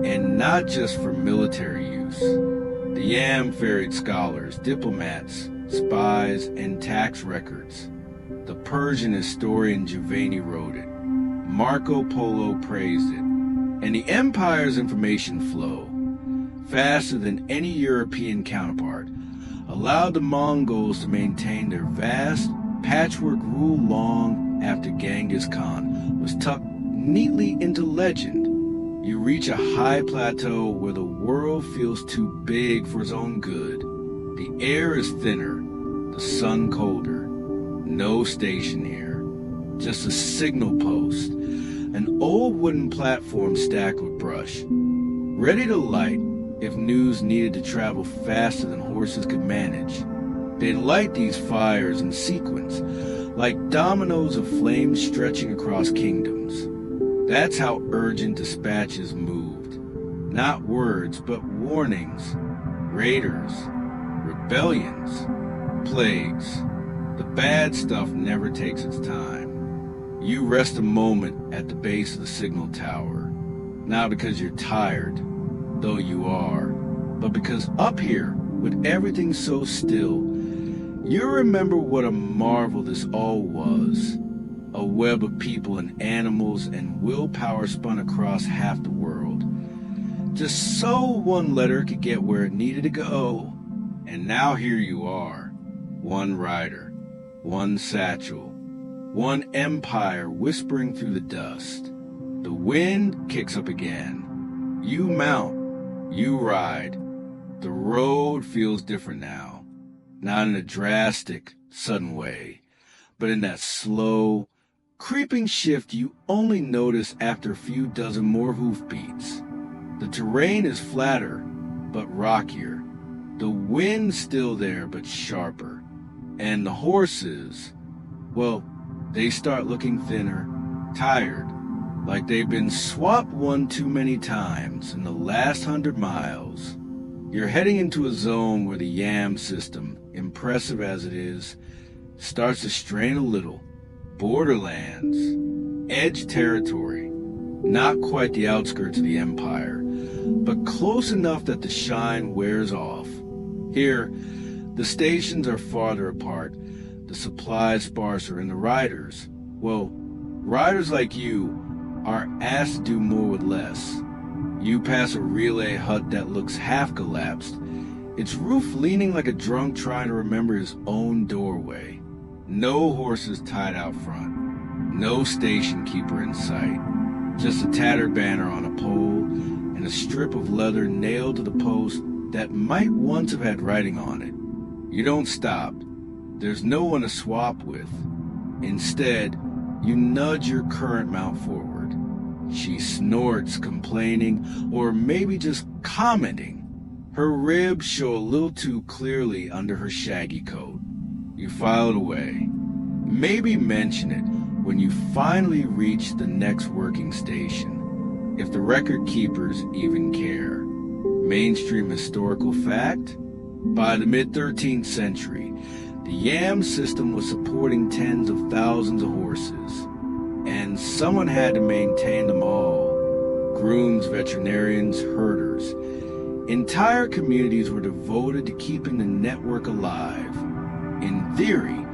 and not just for military use. The Yam ferried scholars, diplomats, spies, and tax records. The Persian historian Giovanni wrote it. Marco Polo praised it. And the empire's information flow, faster than any European counterpart, allowed the Mongols to maintain their vast, patchwork rule long after Genghis Khan was tucked neatly into legend. You reach a high plateau where the world feels too big for its own good. The air is thinner, the sun colder. No station here, just a signal post, an old wooden platform stacked with brush, ready to light if news needed to travel faster than horses could manage. They light these fires in sequence, like dominoes of flame stretching across kingdoms. That's how urgent dispatches moved. Not words, but warnings, raiders, rebellions, plagues. The bad stuff never takes its time. You rest a moment at the base of the signal tower, not because you're tired, though you are, but because up here, with everything so still, you remember what a marvel this all was. A web of people and animals and willpower spun across half the world. Just so one letter could get where it needed to go. And now here you are, one rider, one satchel, one empire whispering through the dust. The wind kicks up again. You mount, you ride. The road feels different now. Not in a drastic, sudden way, but in that slow, creeping shift you only notice after a few dozen more hoofbeats. The terrain is flatter, but rockier. The wind's still there, but sharper. And the horses, well, they start looking thinner, tired, like they've been swapped one too many times in the last 100 miles. You're heading into a zone where the YAM system, impressive as it is, starts to strain a little. Borderlands, edge territory, not quite the outskirts of the empire, but close enough that the shine wears off. Here, the stations are farther apart, the supplies sparser, and the riders, well, riders like you are asked to do more with less. You pass a relay hut that looks half collapsed, its roof leaning like a drunk trying to remember his own doorway. No horses tied out front, no station keeper in sight, just a tattered banner on a pole and a strip of leather nailed to the post that might once have had writing on it. You don't stop. There's no one to swap with. Instead, you nudge your current mount forward. She snorts, complaining, or maybe just commenting. Her ribs show a little too clearly under her shaggy coat. You file it away. Maybe mention it when you finally reach the next working station, if the record keepers even care. Mainstream historical fact? By the mid-13th century, the YAM system was supporting tens of thousands of horses, and someone had to maintain them all. Grooms, veterinarians, herders. Entire communities were devoted to keeping the network alive. In theory,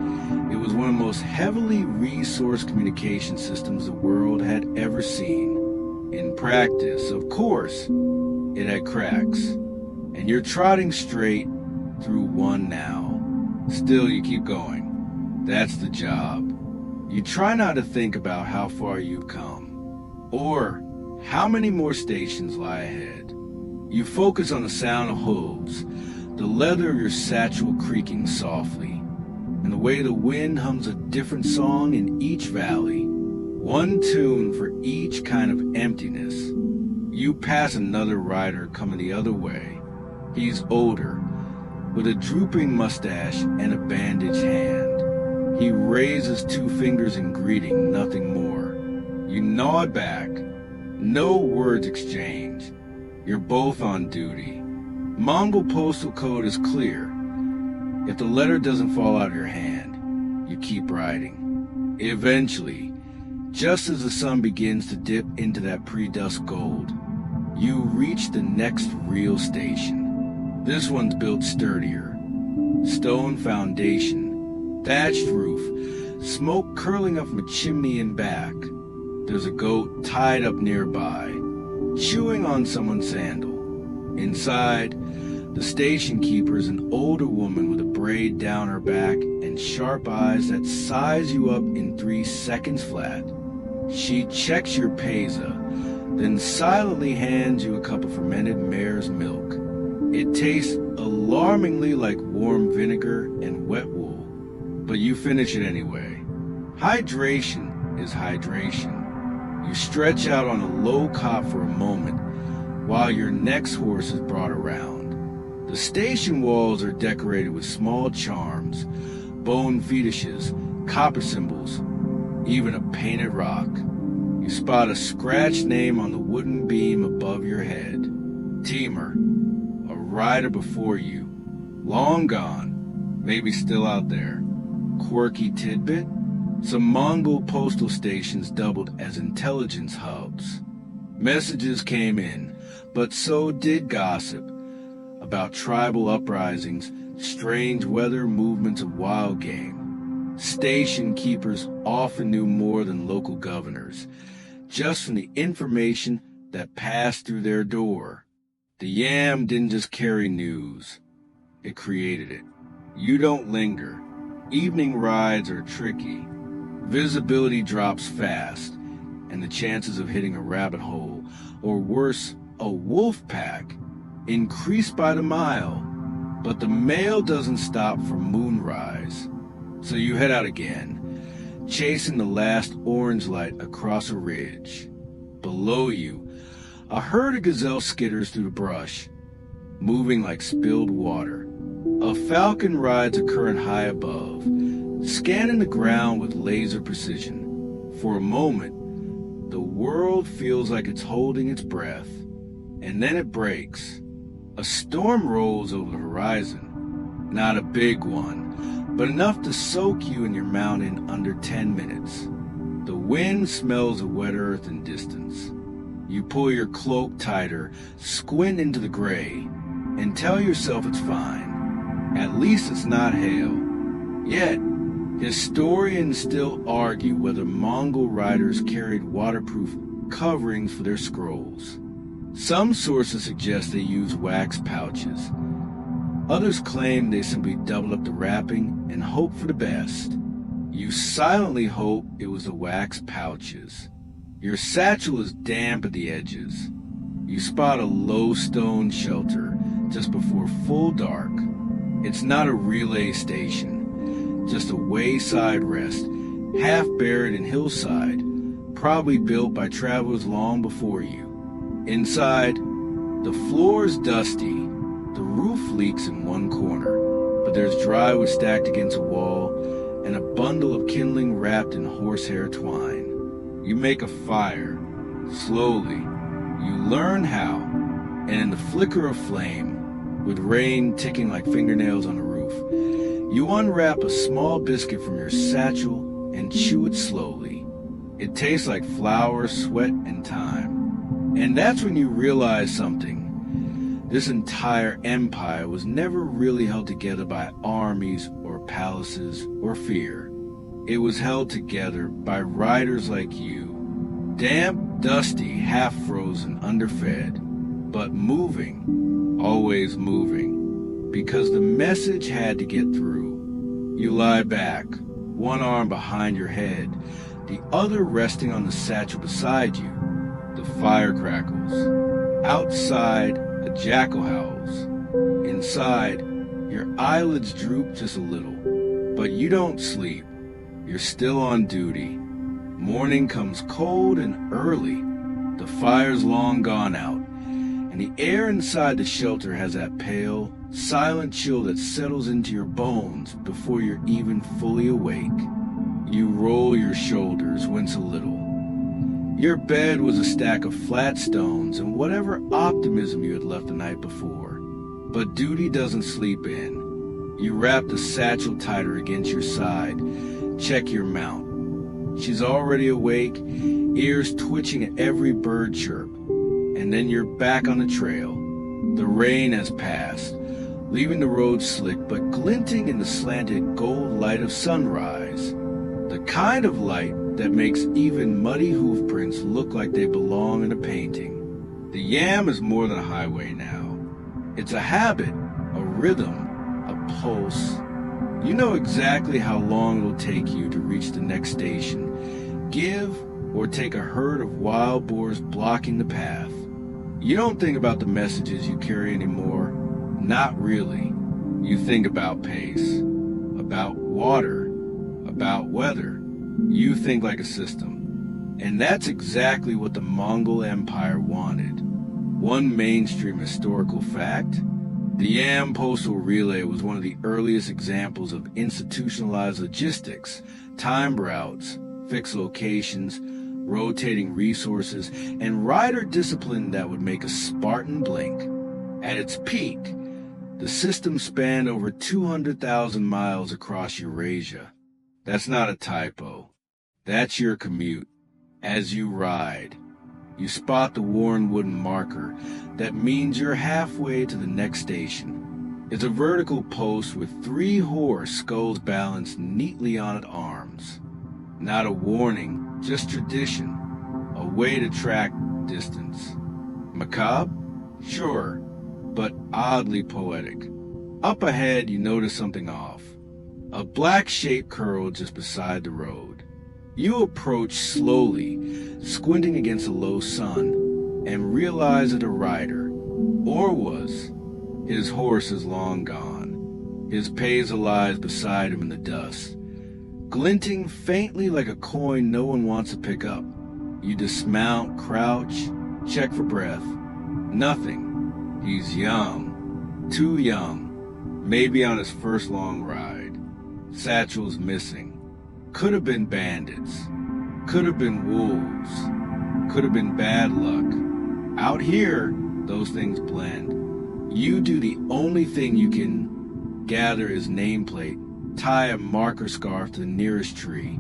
it was one of the most heavily resourced communication systems the world had ever seen. In practice, of course, it had cracks, and you're trotting straight through one now. Still, you keep going. That's the job. You try not to think about how far you've come, or how many more stations lie ahead. You focus on the sound of hooves, the leather of your satchel creaking softly, and the way the wind hums a different song in each valley, one tune for each kind of emptiness. You pass another rider coming the other way. He's older, with a drooping mustache and a bandaged hand. He raises two fingers in greeting, nothing more. You nod back. No words exchanged. You're both on duty. Mongol postal code is clear. If the letter doesn't fall out of your hand, you keep riding. Eventually, just as the sun begins to dip into that pre-dusk gold, you reach the next real station. This one's built sturdier. Stone foundation, thatched roof, smoke curling up from a chimney in back. There's a goat tied up nearby, chewing on someone's sandal. Inside, The station keeper is an older woman with a braid down her back and sharp eyes that size you up in 3 seconds flat. She checks your pesa, then silently hands you a cup of fermented mare's milk. It tastes alarmingly like warm vinegar and wet wool, but you finish it anyway. Hydration is hydration. You stretch out on a low cot for a moment while your next horse is brought around. The station walls are decorated with small charms, bone fetishes, copper symbols, even a painted rock. You spot a scratched name on the wooden beam above your head. Teamer, a rider before you, long gone, maybe still out there. Quirky tidbit: some Mongol postal stations doubled as intelligence hubs. Messages came in, but so did gossip about tribal uprisings, strange weather, movements of wild game. Station keepers often knew more than local governors, just from the information that passed through their door. The yam didn't just carry news, it created it. You don't linger. Evening rides are tricky. Visibility drops fast, and the chances of hitting a rabbit hole, or worse, a wolf pack, increase by the mile. But the mail doesn't stop for moonrise, so you head out again, chasing the last orange light across a ridge. Below you, a herd of gazelle skitters through the brush, moving like spilled water. A falcon rides a current high above, scanning the ground with laser precision. For a moment, the world feels like it's holding its breath, and then it breaks. A storm rolls over the horizon. Not a big one, but enough to soak you and your mount in under 10 minutes. The wind smells of wet earth and distance. You pull your cloak tighter, squint into the gray, and tell yourself it's fine. At least it's not hail. Yet, historians still argue whether Mongol riders carried waterproof coverings for their scrolls. Some sources suggest they used wax pouches. Others claim they simply doubled up the wrapping and hoped for the best. You silently hope it was the wax pouches. Your satchel is damp at the edges. You spot a low stone shelter just before full dark. It's not a relay station, just a wayside rest, half buried in hillside, probably built by travelers long before you. Inside, the floor is dusty, the roof leaks in one corner, but there's dry wood stacked against a wall and a bundle of kindling wrapped in horsehair twine. You make a fire. Slowly, you learn how, and in the flicker of flame, with rain ticking like fingernails on the roof, you unwrap a small biscuit from your satchel and chew it slowly. It tastes like flour, sweat, and time. And that's when you realize something. This entire empire was never really held together by armies or palaces or fear. It was held together by riders like you. Damp, dusty, half-frozen, underfed, but moving, always moving, because the message had to get through. You lie back, one arm behind your head, the other resting on the satchel beside you. The fire crackles. Outside, a jackal howls. Inside, your eyelids droop just a little, but you don't sleep. You're still on duty. Morning comes cold and early. The fire's long gone out, and the air inside the shelter has that pale, silent chill that settles into your bones before you're even fully awake. You roll your shoulders, wince a little. Your bed was a stack of flat stones and whatever optimism you had left the night before. But duty doesn't sleep in. You wrap the satchel tighter against your side, check your mount. She's already awake, ears twitching at every bird chirp. And then you're back on the trail. The rain has passed, leaving the road slick but glinting in the slanted gold light of sunrise. The kind of light that makes even muddy hoof prints look like they belong in a painting. The yam is more than a highway now. It's a habit, rhythm, a pulse. You know exactly how long it'll take you to reach the next station, give or take a herd of wild boars blocking the path. You don't think about the messages you carry anymore. Not really. You think about pace, about water, about weather. You think like a system. And that's exactly what the Mongol Empire wanted. One mainstream historical fact: the Yam Postal Relay was one of the earliest examples of institutionalized logistics, timed routes, fixed locations, rotating resources, and rider discipline that would make a Spartan blink. At its peak, the system spanned over 200,000 miles across Eurasia. That's not a typo. That's your commute. As you ride, you spot the worn wooden marker that means you're halfway to the next station. It's a vertical post with 3 horse skulls balanced neatly on its arms. Not a warning, just tradition, a way to track distance. Macabre? Sure, but oddly poetic. Up ahead, you notice something off. A black shape curl just beside the road. You approach slowly, squinting against a low sun, and realize that a rider, or was. His horse is long gone. His Paisley lies beside him in the dust, glinting faintly like a coin no one wants to pick up. You dismount, crouch, check for breath. Nothing. He's young, too young, maybe on his first long ride. Satchel's missing. Could have been bandits. Could have been wolves. Could have been bad luck. Out here, those things blend. You do the only thing you can: gather his nameplate, tie a marker scarf to the nearest tree,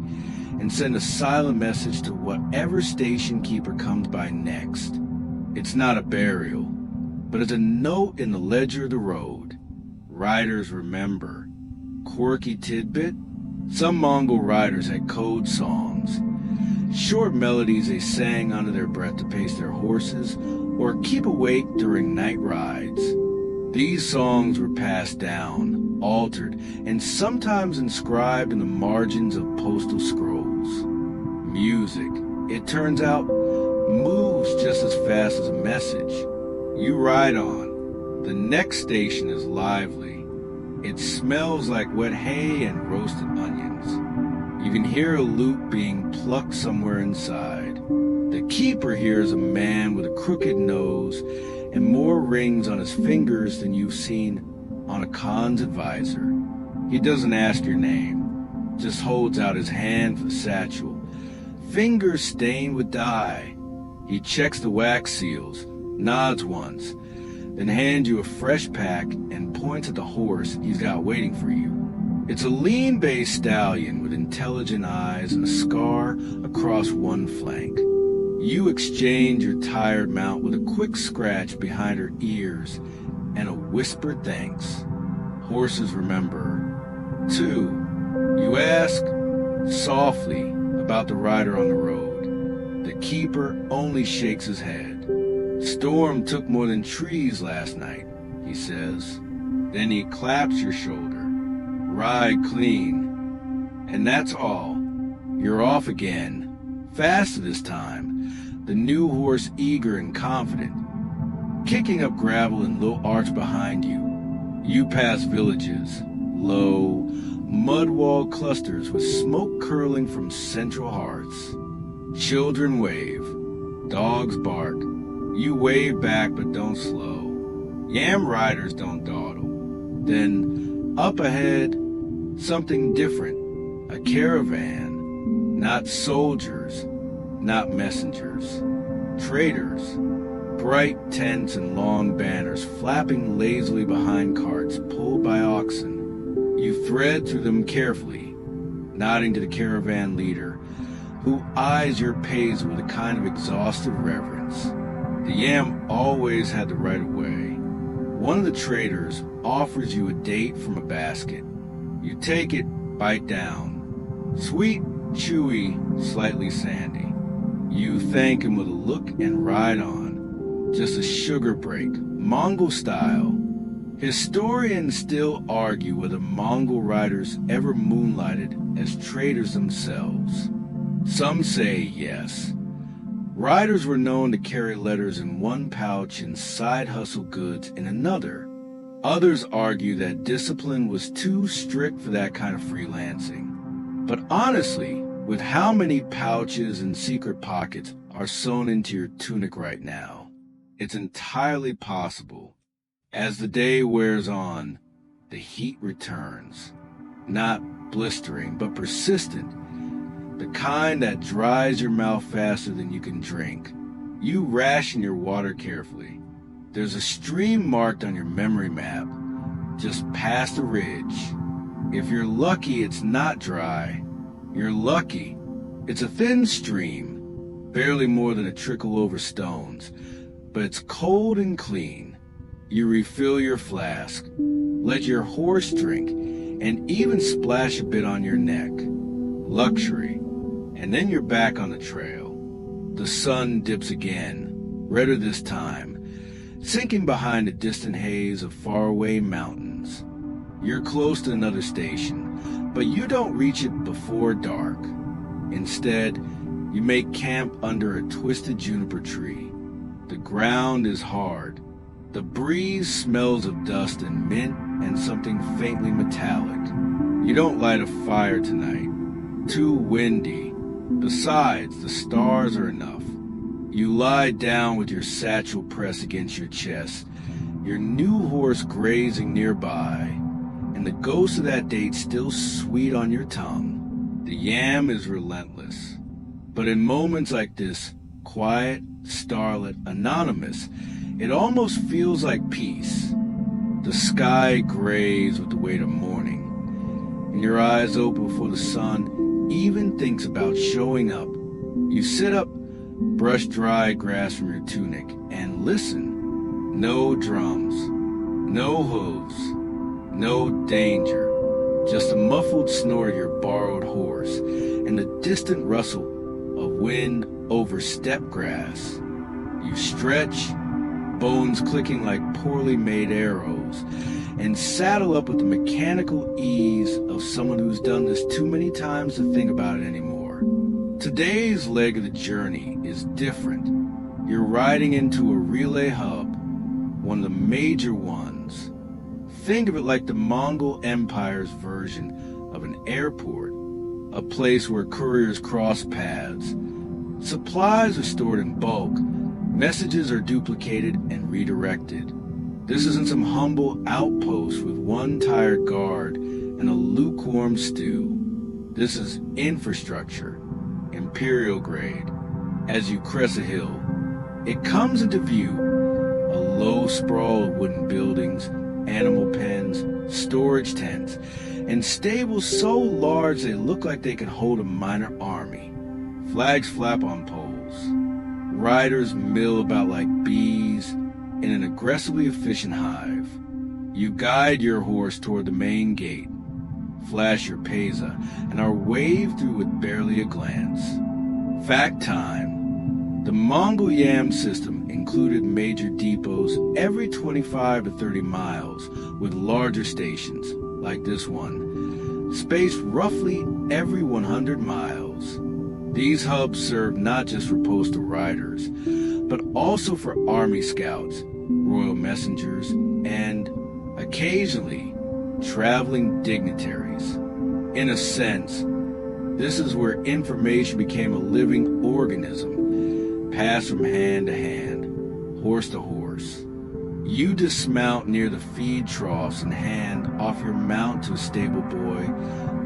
and send a silent message to whatever station keeper comes by next. It's not a burial, but it's a note in the ledger of the road. Riders remember. Quirky tidbit: some Mongol riders had code songs, short melodies they sang under their breath to pace their horses or keep awake during night rides. These songs were passed down, altered, and sometimes inscribed in the margins of postal scrolls. Music, it turns out, moves just as fast as a message. You ride on. The next station is lively. It smells like wet hay and roasted onions. You can hear a lute being plucked somewhere inside. The keeper here is a man with a crooked nose and more rings on his fingers than you've seen on a Khan's advisor. He doesn't ask your name, just holds out his hand for the satchel. Fingers stained with dye. He checks the wax seals, nods once, then hands you a fresh pack and points at the horse he's got waiting for you. It's a lean bay stallion with intelligent eyes and a scar across one flank. You exchange your tired mount with a quick scratch behind her ears and a whispered thanks. Horses remember. 2. You ask, softly, about the rider on the road. The keeper only shakes his head. Storm took more than trees last night, he says. Then he claps your shoulder. Ride clean. And that's all. You're off again. Faster this time. The new horse eager and confident. Kicking up gravel in low arch behind you. You pass villages. Low, mud-walled clusters with smoke curling from central hearths. Children wave. Dogs bark. You wave back but don't slow. Yam riders don't dawdle. Then, up ahead, something different. A caravan. Not soldiers. Not messengers. Traders. Bright tents and long banners flapping lazily behind carts pulled by oxen. You thread through them carefully, nodding to the caravan leader, who eyes your pace with a kind of exhaustive reverence. The Yam always had the right of way. One of the traders offers you a date from a basket. You take it, bite down. Sweet, chewy, slightly sandy. You thank him with a look and ride on. Just a sugar break, Mongol style. Historians still argue whether Mongol riders ever moonlighted as traders themselves. Some say yes. Riders were known to carry letters in one pouch and side hustle goods in another. Others argue that discipline was too strict for that kind of freelancing. But honestly, with how many pouches and secret pockets are sewn into your tunic right now, it's entirely possible. As the day wears on, the heat returns. Not blistering, but persistent. The kind that dries your mouth faster than you can drink. You ration your water carefully. There's a stream marked on your memory map, just past the ridge. If you're lucky, it's not dry. You're lucky. It's a thin stream, barely more than a trickle over stones, but it's cold and clean. You refill your flask, let your horse drink, and even splash a bit on your neck. Luxury. And then you're back on the trail. The sun dips again, redder this time, sinking behind a distant haze of faraway mountains. You're close to another station, but you don't reach it before dark. Instead, you make camp under a twisted juniper tree. The ground is hard. The breeze smells of dust and mint and something faintly metallic. You don't light a fire tonight. Too windy. Besides, the stars are enough. You lie down with your satchel pressed against your chest, your new horse grazing nearby, and the ghost of that date still sweet on your tongue. The yam is relentless. But in moments like this, quiet, starlit, anonymous, it almost feels like peace. The sky grays with the weight of morning, and your eyes open before the sun even thinks about showing up. You sit up, brush dry grass from your tunic, and listen. No drums, no hooves, no danger. Just a muffled snort of your borrowed horse and the distant rustle of wind over steppe grass. You stretch, bones clicking like poorly made arrows, and saddle up with the mechanical ease of someone who's done this too many times to think about it anymore. Today's leg of the journey is different. You're riding into a relay hub, one of the major ones. Think of it like the Mongol Empire's version of an airport, a place where couriers cross paths. Supplies are stored in bulk, messages are duplicated and redirected. This isn't some humble outpost with one tired guard and a lukewarm stew. This is infrastructure, imperial grade. As you crest a hill, it comes into view, a low sprawl of wooden buildings, animal pens, storage tents, and stables so large they look like they could hold a minor army. Flags flap on poles. Riders mill about like bees in an aggressively efficient hive. You guide your horse toward the main gate, flash your peza, and are waved through with barely a glance. Fact time. The Mongol Yam system included major depots every 25 to 30 miles, with larger stations, like this one, spaced roughly every 100 miles. These hubs serve not just for postal riders, but also for army scouts, royal messengers, and, occasionally, traveling dignitaries. In a sense, this is where information became a living organism, passed from hand to hand, horse to horse. You dismount near the feed troughs and hand off your mount to a stable boy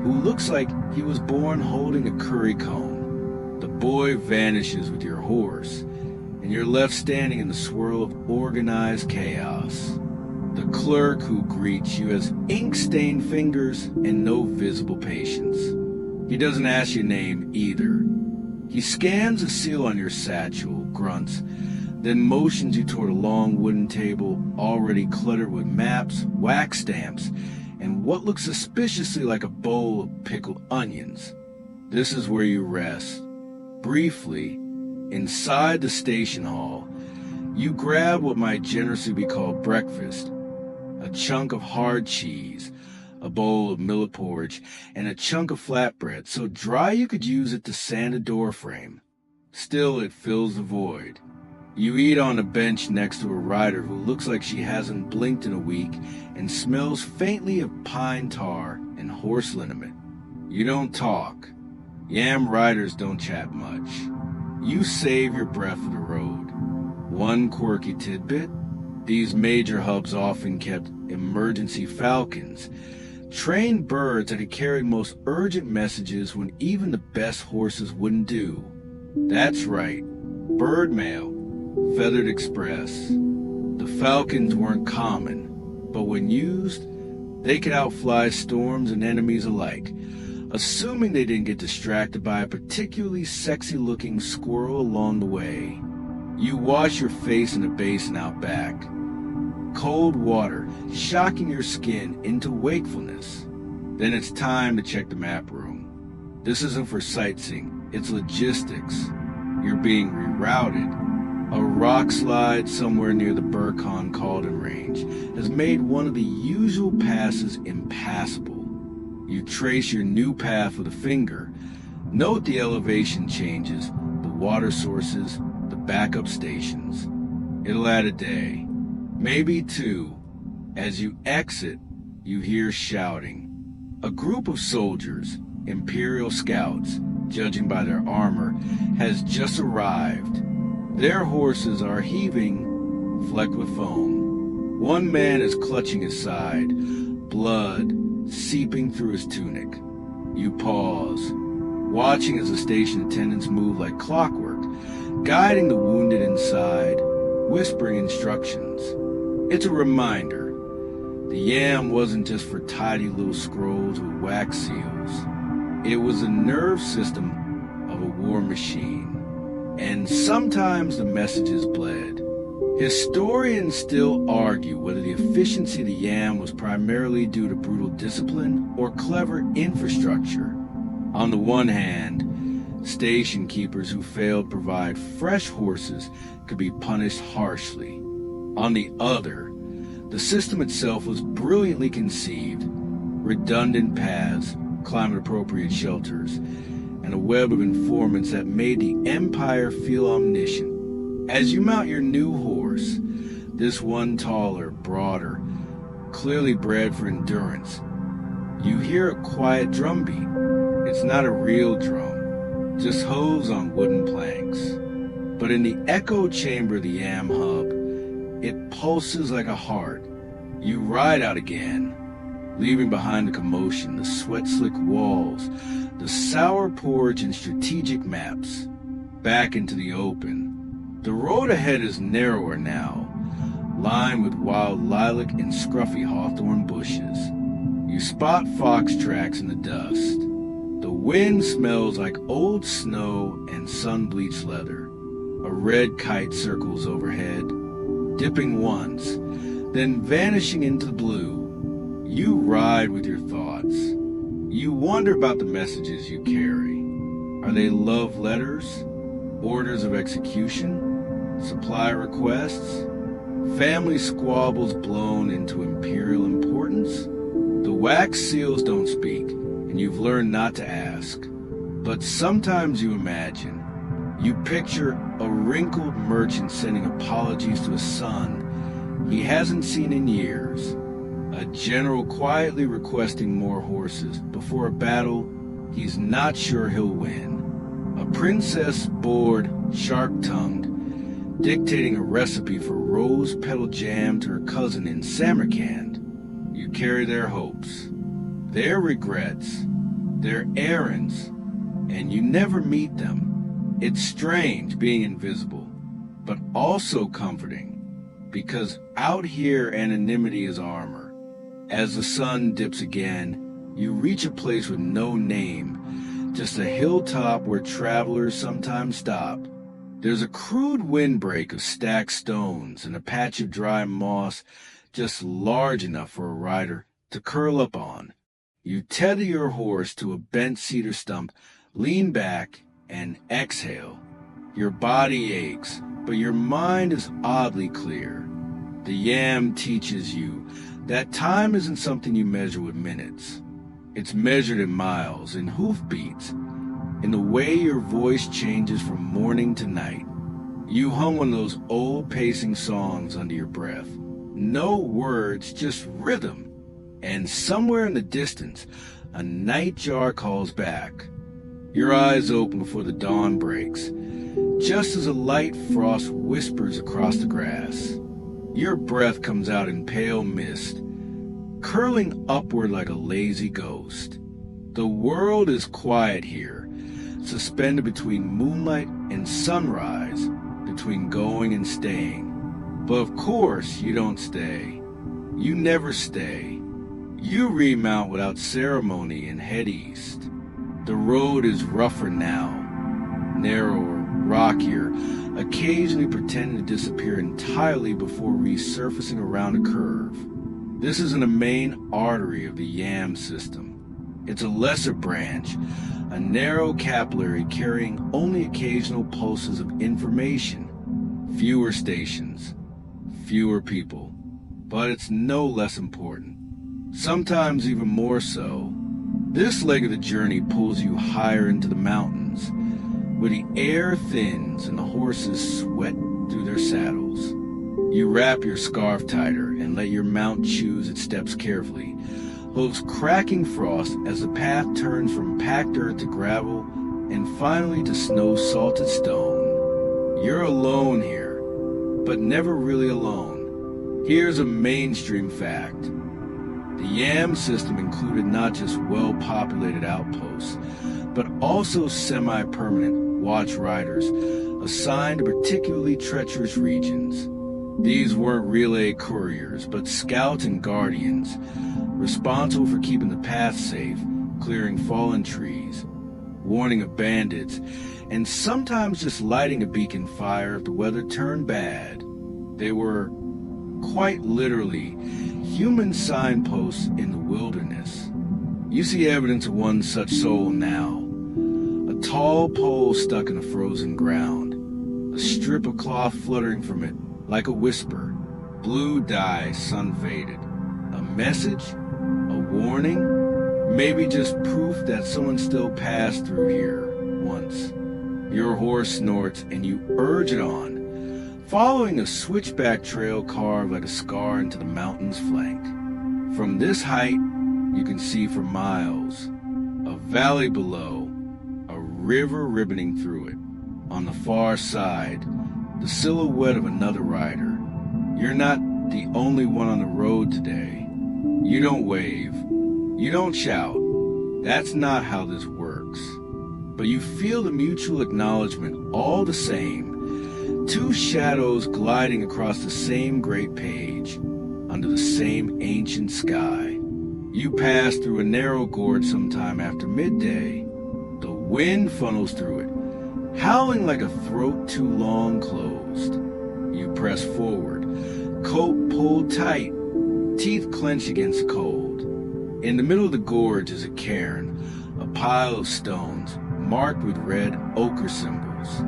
who looks like he was born holding a curry comb. The boy vanishes with your horse, and you're left standing in the swirl of organized chaos. The clerk who greets you has ink-stained fingers and no visible patience. He doesn't ask your name either. He scans a seal on your satchel, grunts, then motions you toward a long wooden table already cluttered with maps, wax stamps, and what looks suspiciously like a bowl of pickled onions. This is where you rest. Briefly, inside the station hall, you grab what might generously be called breakfast. a chunk of hard cheese, a bowl of millet porridge, and a chunk of flatbread, so dry you could use it to sand a door frame. Still, it fills the void. You eat on a bench next to a rider who looks like she hasn't blinked in a week and smells faintly of pine tar and horse liniment. You don't talk. Yam riders don't chat much. You save your breath for the road. One quirky tidbit: these major hubs often kept emergency falcons, trained birds that had carried most urgent messages when even the best horses wouldn't do. That's right, bird mail, feathered express. The falcons weren't common, but when used, they could outfly storms and enemies alike, assuming they didn't get distracted by a particularly sexy-looking squirrel along the way. You wash your face in a basin out back. Cold water shocking your skin into wakefulness. Then it's time to check the map room. This isn't for sightseeing, it's logistics. You're being rerouted. A rock slide somewhere near the Burkhan Caldon Range has made one of the usual passes impassable. You trace your new path with a finger. Note the elevation changes, the water sources, the backup stations. It'll add a day, maybe two. As you exit, you hear shouting. A group of soldiers, Imperial scouts, judging by their armor, has just arrived. Their horses are heaving, flecked with foam. One man is clutching his side, blood seeping through his tunic. You pause, watching as the station attendants move like clockwork, guiding the wounded inside, whispering instructions. It's a reminder. The yam wasn't just for tidy little scrolls with wax seals. It was a nerve system of a war machine. And sometimes the messages bled. Historians still argue whether the efficiency of the yam was primarily due to brutal discipline or clever infrastructure. On the one hand, station keepers who failed to provide fresh horses could be punished harshly. On the other, the system itself was brilliantly conceived: redundant paths, climate-appropriate shelters, and a web of informants that made the Empire feel omniscient. As you mount your new horse, this one taller, broader, clearly bred for endurance, you hear a quiet drumbeat. It's not a real drum, just hooves on wooden planks. But in the echo chamber of the yam hub, it pulses like a heart. You ride out again, leaving behind the commotion, the sweat-slick walls, the sour porridge and strategic maps, back into the open. The road ahead is narrower now, lined with wild lilac and scruffy hawthorn bushes. You spot fox tracks in the dust. The wind smells like old snow and sun-bleached leather. A red kite circles overhead, dipping once, then vanishing into the blue. You ride with your thoughts. You wonder about the messages you carry. Are they love letters? Orders of execution? Supply requests? Family squabbles blown into imperial importance? The wax seals don't speak, and you've learned not to ask. But sometimes you imagine. You picture a wrinkled merchant sending apologies to a son he hasn't seen in years. A general quietly requesting more horses before a battle he's not sure he'll win. A princess bored, sharp-tongued, dictating a recipe for rose petal jam to her cousin in Samarkand. You carry their hopes, their regrets, their errands, and you never meet them. It's strange being invisible, but also comforting, because out here anonymity is armor. As the sun dips again, you reach a place with no name, just a hilltop where travelers sometimes stop. There's a crude windbreak of stacked stones and a patch of dry moss just large enough for a rider to curl up on. You tether your horse to a bent cedar stump, lean back, and exhale. Your body aches, but your mind is oddly clear. The yam teaches you That time isn't something you measure with minutes. It's measured in miles, in hoofbeats, in the way your voice changes from morning to night. You hum one of those old pacing songs under your breath. No words, just rhythm. And somewhere in the distance, a nightjar calls back. Your eyes open before the dawn breaks, just as a light frost whispers across the grass. Your breath comes out in pale mist, curling upward like a lazy ghost. The world is quiet here, suspended between moonlight and sunrise, between going and staying. But of course you don't stay. You never stay. You remount without ceremony and head east. The road is rougher now, narrower, rockier, occasionally pretending to disappear entirely before resurfacing around a curve. This isn't a main artery of the Yam system. It's a lesser branch, a narrow capillary carrying only occasional pulses of information. Fewer stations, fewer people, but it's no less important. Sometimes even more so. This leg of the journey pulls you higher into the mountains, where the air thins and the horses sweat through their saddles. You wrap your scarf tighter and let your mount choose its steps carefully, hooves cracking frost as the path turns from packed earth to gravel and finally to snow-salted stone. You're alone here, but never really alone. Here's a mainstream fact. The Yam system included not just well-populated outposts, but also semi-permanent watch riders assigned to particularly treacherous regions. These weren't relay couriers, but scouts and guardians, responsible for keeping the path safe, clearing fallen trees, warning of bandits, and sometimes just lighting a beacon fire if the weather turned bad. They were, quite literally, human signposts in the wilderness. You see evidence of one such soul now. A tall pole stuck in the frozen ground, a strip of cloth fluttering from it like a whisper, blue dye sun-faded. A message? A warning? Maybe just proof that someone still passed through here once. Your horse snorts and you urge it on, following a switchback trail carved like a scar into the mountain's flank. From this height, you can see for miles. A valley below, a river ribboning through it. On the far side, the silhouette of another rider. You're not the only one on the road today. You don't wave. You don't shout. That's not how this works. But you feel the mutual acknowledgement all the same. Two shadows gliding across the same great page, under the same ancient sky. You pass through a narrow gorge sometime after midday. The wind funnels through it, howling like a throat too long closed. You press forward, coat pulled tight, teeth clenched against the cold. In the middle of the gorge is a cairn, a pile of stones marked with red ochre symbols.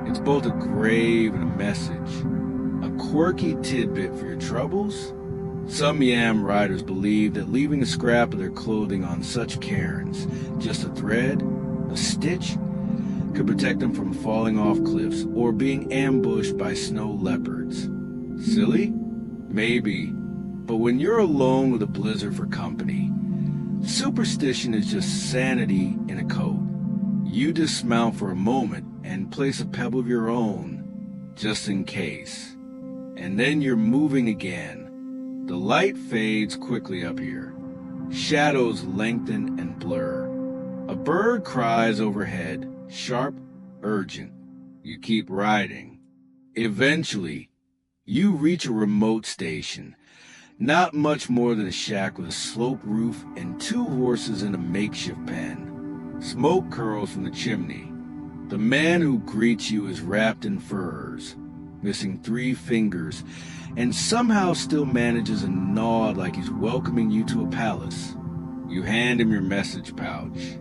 It's both a grave and a message, a quirky tidbit for your troubles. Some Yam riders believe that leaving a scrap of their clothing on such cairns, just a thread, a stitch, could protect them from falling off cliffs or being ambushed by snow leopards. Silly? Maybe. But when you're alone with a blizzard for company, superstition is just sanity in a coat. You dismount for a moment and place a pebble of your own, just in case. And then you're moving again. The light fades quickly up here. Shadows lengthen and blur. A bird cries overhead, sharp, urgent. You keep riding. Eventually, you reach a remote station. Not much more than a shack with a sloped roof and two horses in a makeshift pen. Smoke curls from the chimney. The man who greets you is wrapped in furs, missing 3 fingers, and somehow still manages a nod like he's welcoming you to a palace. You hand him your message pouch.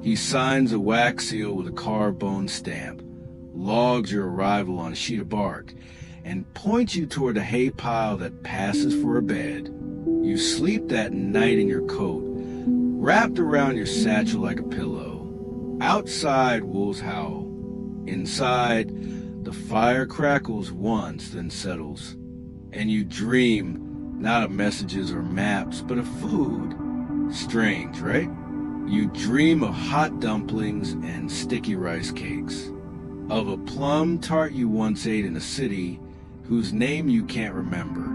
He signs a wax seal with a carved bone stamp, logs your arrival on a sheet of bark, and points you toward a hay pile that passes for a bed. You sleep that night in your coat, wrapped around your satchel like a pillow. Outside, wolves howl. Inside, the fire crackles once, then settles. And you dream, not of messages or maps, but of food. Strange, right? You dream of hot dumplings and sticky rice cakes. Of a plum tart you once ate in a city whose name you can't remember.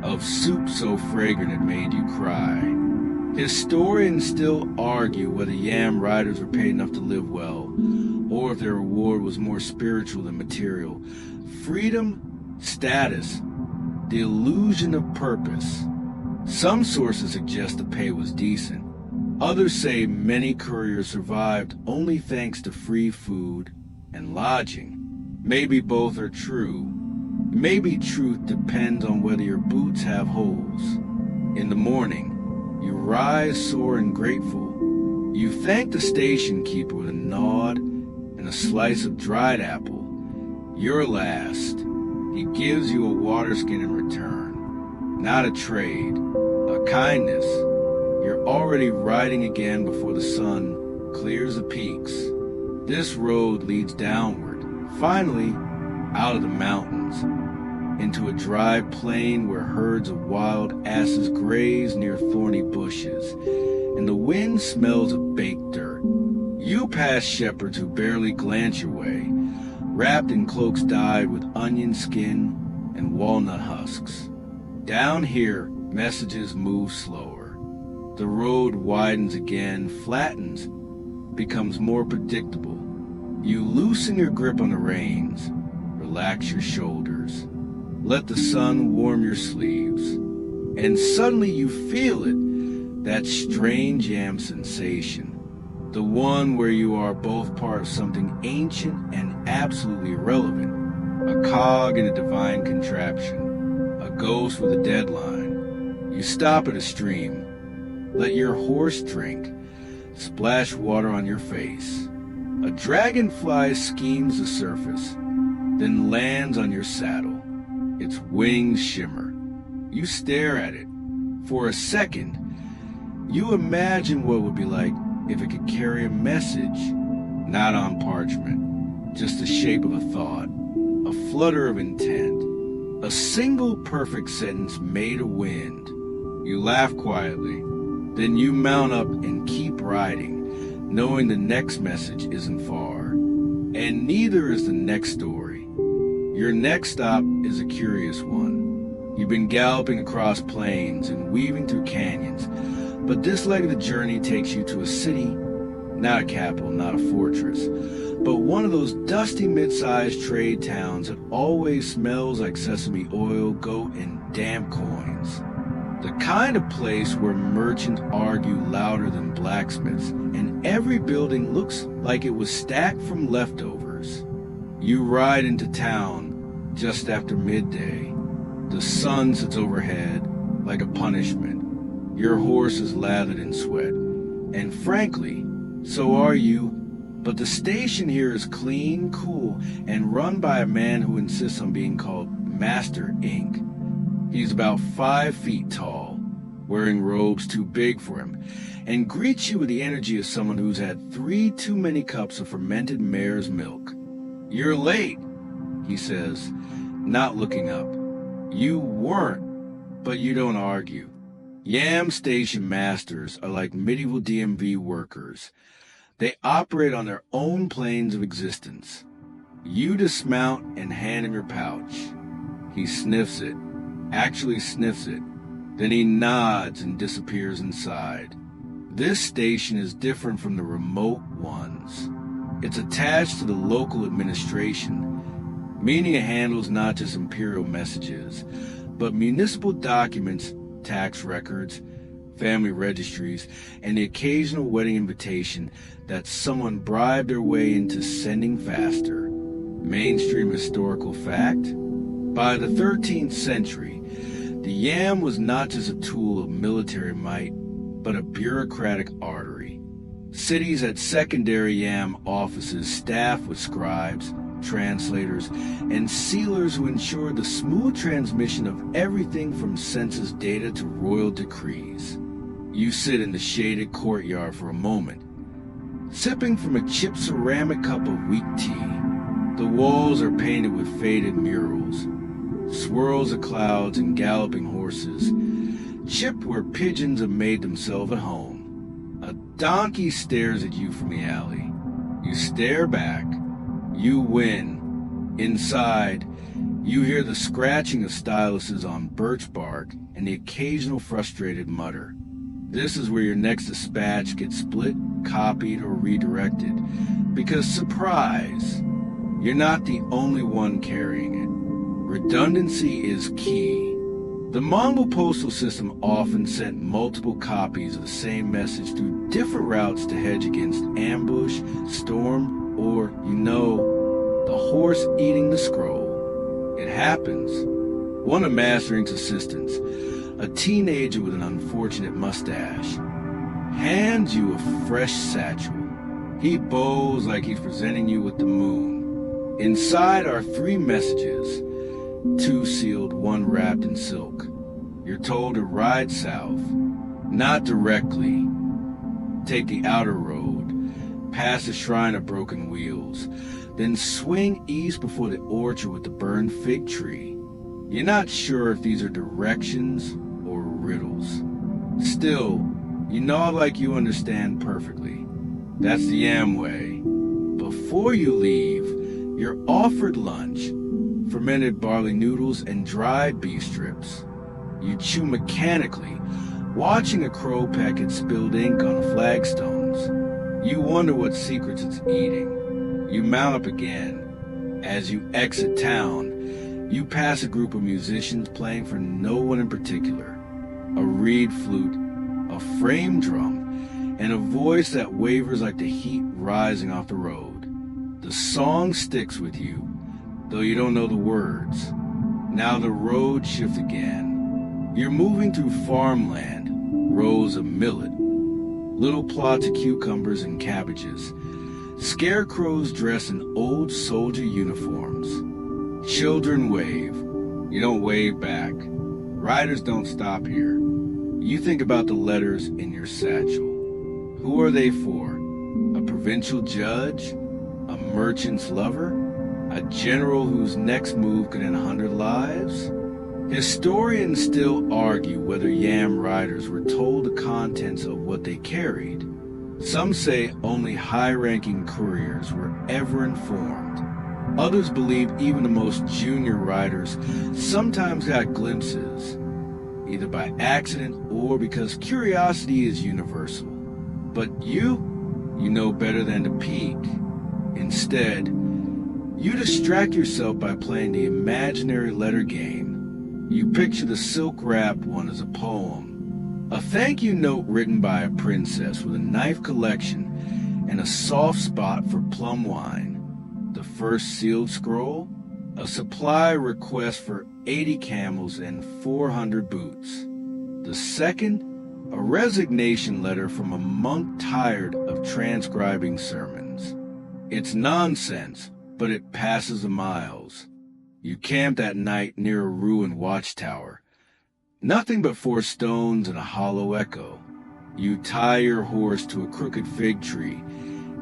Of soup so fragrant it made you cry. Historians still argue whether yam riders were paid enough to live well, or if their reward was more spiritual than material. Freedom, status, the illusion of purpose. Some sources suggest the pay was decent. Others say many couriers survived only thanks to free food and lodging. Maybe both are true. Maybe truth depends on whether your boots have holes. In the morning, you rise sore and grateful. You thank the station keeper with a nod and a slice of dried apple. You're last. He gives you a water skin in return. Not a trade, a kindness. You're already riding again before the sun clears the peaks. This road leads downward, finally out of the mountains, into a dry plain where herds of wild asses graze near thorny bushes, and the wind smells of baked dirt. You pass shepherds who barely glance your way, wrapped in cloaks dyed with onion skin and walnut husks. Down here, messages move slower. The road widens again, flattens, becomes more predictable. You loosen your grip on the reins, relax your shoulders, let the sun warm your sleeves, and suddenly you feel it, that strange yam sensation, the one where you are both part of something ancient and absolutely irrelevant, a cog in a divine contraption, a ghost with a deadline. You stop at a stream, let your horse drink, splash water on your face. A dragonfly schemes the surface, then lands on your saddle. Its wings shimmer. You stare at it. For a second, you imagine what it would be like if it could carry a message, not on parchment, just the shape of a thought, a flutter of intent, a single perfect sentence made of wind. You laugh quietly, then you mount up and keep riding, knowing the next message isn't far, and neither is the next story. Your next stop is a curious one. You've been galloping across plains and weaving through canyons, but this leg of the journey takes you to a city, not a capital, not a fortress, but one of those dusty mid-sized trade towns that always smells like sesame oil, goat, and damp coins. The kind of place where merchants argue louder than blacksmiths, and every building looks like it was stacked from leftovers. You ride into town just after midday. The sun sits overhead like a punishment. Your horse is lathered in sweat, and frankly, so are you. But the station here is clean, cool, and run by a man who insists on being called Master Ink. He's about 5 feet tall, wearing robes too big for him, and greets you with the energy of someone who's had 3 too many cups of fermented mare's milk. "You're late," he says, not looking up. You weren't, but you don't argue. Yam station masters are like medieval DMV workers. They operate on their own planes of existence. You dismount and hand him your pouch. He sniffs it. Actually sniffs it. Then he nods and disappears inside. This station is different from the remote ones. It's attached to the local administration, meaning it handles not just imperial messages, but municipal documents, tax records, family registries, and the occasional wedding invitation that someone bribed their way into sending faster. Mainstream historical fact: by the 13th century, the yam was not just a tool of military might, but a bureaucratic artery. Cities had secondary yam offices staffed with scribes, translators, and sealers who ensure the smooth transmission of everything from census data to royal decrees. You sit in the shaded courtyard for a moment, sipping from a chipped ceramic cup of weak tea. The walls are painted with faded murals, swirls of clouds and galloping horses, chipped where pigeons have made themselves at home. A donkey stares at you from the alley. You stare back. You win. Inside, you hear the scratching of styluses on birch bark and the occasional frustrated mutter. This is where your next dispatch gets split, copied, or redirected. Because, surprise, you're not the only one carrying it. Redundancy is key. The Mongol postal system often sent multiple copies of the same message through different routes to hedge against ambush, storm, or, the horse eating the scroll. It happens. One of Mastering's assistants, a teenager with an unfortunate mustache, hands you a fresh satchel. He bows like he's presenting you with the moon. Inside are 3 messages, 2 sealed, 1 wrapped in silk. You're told to ride south, not directly. Take the outer road, past the shrine of broken wheels, then swing east before the orchard with the burned fig tree. You're not sure if these are directions or riddles. Still, you nod like you understand perfectly. That's the Amway. Before you leave, you're offered lunch, fermented barley noodles and dried beef strips. You chew mechanically, watching a crow peck at spilled ink on the flagstones. You wonder what secrets it's eating. You mount up again. As you exit town, you pass a group of musicians playing for no one in particular. A reed flute, a frame drum, and a voice that wavers like the heat rising off the road. The song sticks with you, though you don't know the words. Now the road shifts again. You're moving through farmland, rows of millet, little plots of cucumbers and cabbages, scarecrows dressed in old soldier uniforms. Children wave. You don't wave back. Riders don't stop here. You think about the letters in your satchel. Who are they for? A provincial judge? A merchant's lover? A general whose next move could end 100 lives? Historians still argue whether Yam riders were told the contents of what they carried. Some say only high-ranking couriers were ever informed. Others believe even the most junior riders sometimes got glimpses, either by accident or because curiosity is universal. But you know better than to peek. Instead, you distract yourself by playing the imaginary letter game. You picture the silk-wrapped one as a poem. A thank you note written by a princess with a knife collection and a soft spot for plum wine. The first sealed scroll, a supply request for 80 camels and 400 boots. The second, a resignation letter from a monk tired of transcribing sermons. It's nonsense, but it passes the miles. You camp that night near a ruined watchtower. Nothing but 4 stones and a hollow echo. You tie your horse to a crooked fig tree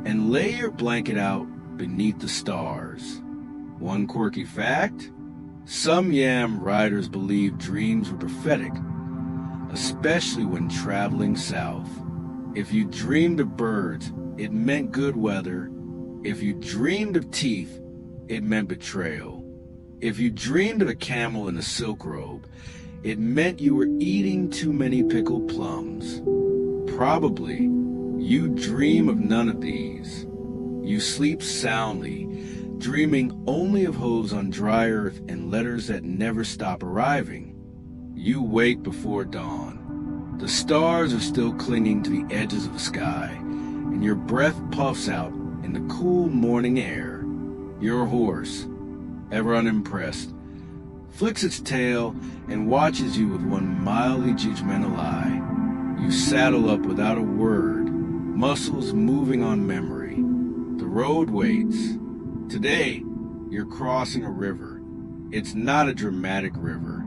and lay your blanket out beneath the stars. One quirky fact: some Yam riders believe dreams were prophetic, especially when traveling south. If you dreamed of birds, it meant good weather. If you dreamed of teeth, it meant betrayal. If you dreamed of a camel in a silk robe, it meant you were eating too many pickled plums. Probably, you dream of none of these. You sleep soundly, dreaming only of hooves on dry earth and letters that never stop arriving. You wake before dawn. The stars are still clinging to the edges of the sky, and your breath puffs out in the cool morning air. Your horse, ever unimpressed, flicks its tail and watches you with one mildly judgmental eye. You saddle up without a word, muscles moving on memory. The road waits. Today, You're crossing a river. It's not a dramatic river.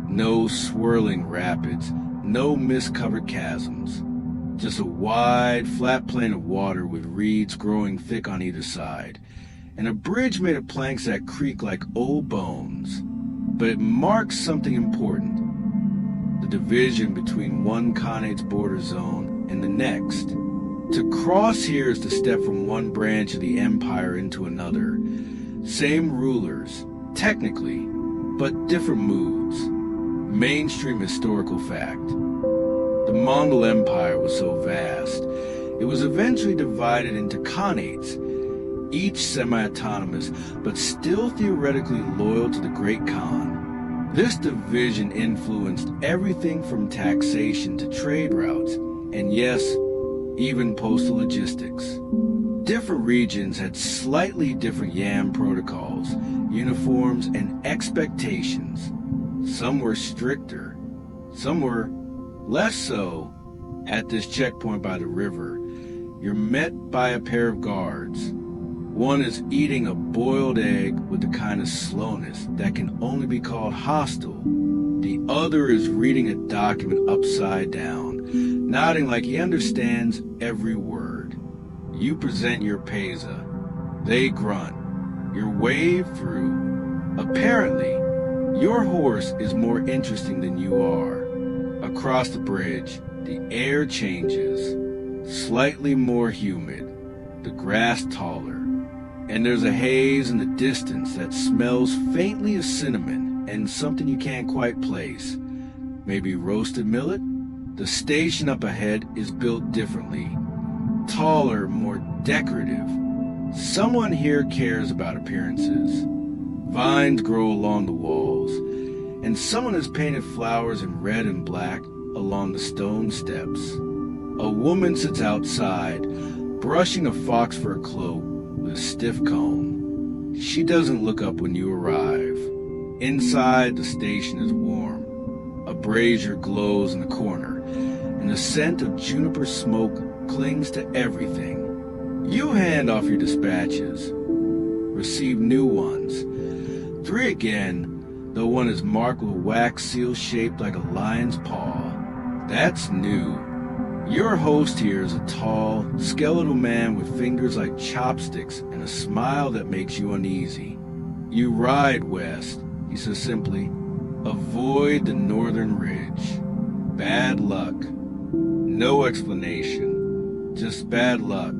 No swirling rapids, no mist-covered chasms. Just a wide, flat plain of water with reeds growing thick on either side, and a bridge made of planks that creak like old bones. But it marks something important: the division between one Khanate's border zone and the next. To cross here is to step from one branch of the empire into another. Same rulers, technically, but different moods. Mainstream historical fact. The Mongol Empire was so vast, it was eventually divided into Khanates, each semi-autonomous, but still theoretically loyal to the Great Khan. This division influenced everything from taxation to trade routes, and yes, even postal logistics. Different regions had slightly different YAM protocols, uniforms, and expectations. Some were stricter, some were less so. At this checkpoint by the river, you're met by a pair of guards. One is eating a boiled egg with the kind of slowness that can only be called hostile. The other is reading a document upside down, nodding like he understands every word. You present your pesa. They grunt. You're waved through. Apparently, your horse is more interesting than you are. Across the bridge, the air changes. Slightly more humid. The grass taller. And there's a haze in the distance that smells faintly of cinnamon and something you can't quite place. Maybe roasted millet? The station up ahead is built differently. Taller, more decorative. Someone here cares about appearances. Vines grow along the walls, and someone has painted flowers in red and black along the stone steps. A woman sits outside, brushing a fox fur cloak with a stiff comb. She doesn't look up when you arrive. Inside, the station is warm. A brazier glows in the corner, and the scent of juniper smoke clings to everything. You hand off your dispatches, receive new ones. 3 again, though one is marked with a wax seal shaped like a lion's paw. That's new. Your host here is a tall, skeletal man with fingers like chopsticks and a smile that makes you uneasy. You ride west, he says simply. Avoid the northern ridge. Bad luck. No explanation. Just bad luck.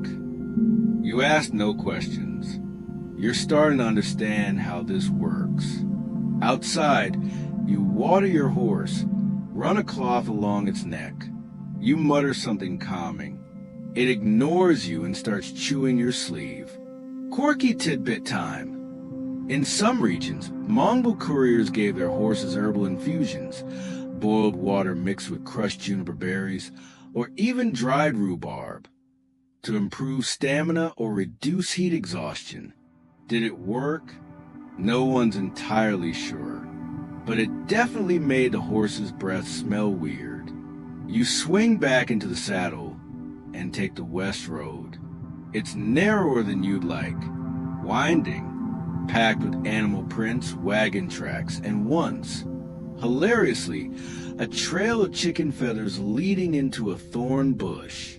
You ask no questions. You're starting to understand how this works. Outside, you water your horse, run a cloth along its neck. You mutter something calming. It ignores you and starts chewing your sleeve. Quirky tidbit time. In some regions, Mongol couriers gave their horses herbal infusions, boiled water mixed with crushed juniper berries, or even dried rhubarb, to improve stamina or reduce heat exhaustion. Did it work? No one's entirely sure, but it definitely made the horse's breath smell weird. You swing back into the saddle and take the west road. It's narrower than you'd like, winding, packed with animal prints, wagon tracks, and once, hilariously, a trail of chicken feathers leading into a thorn bush.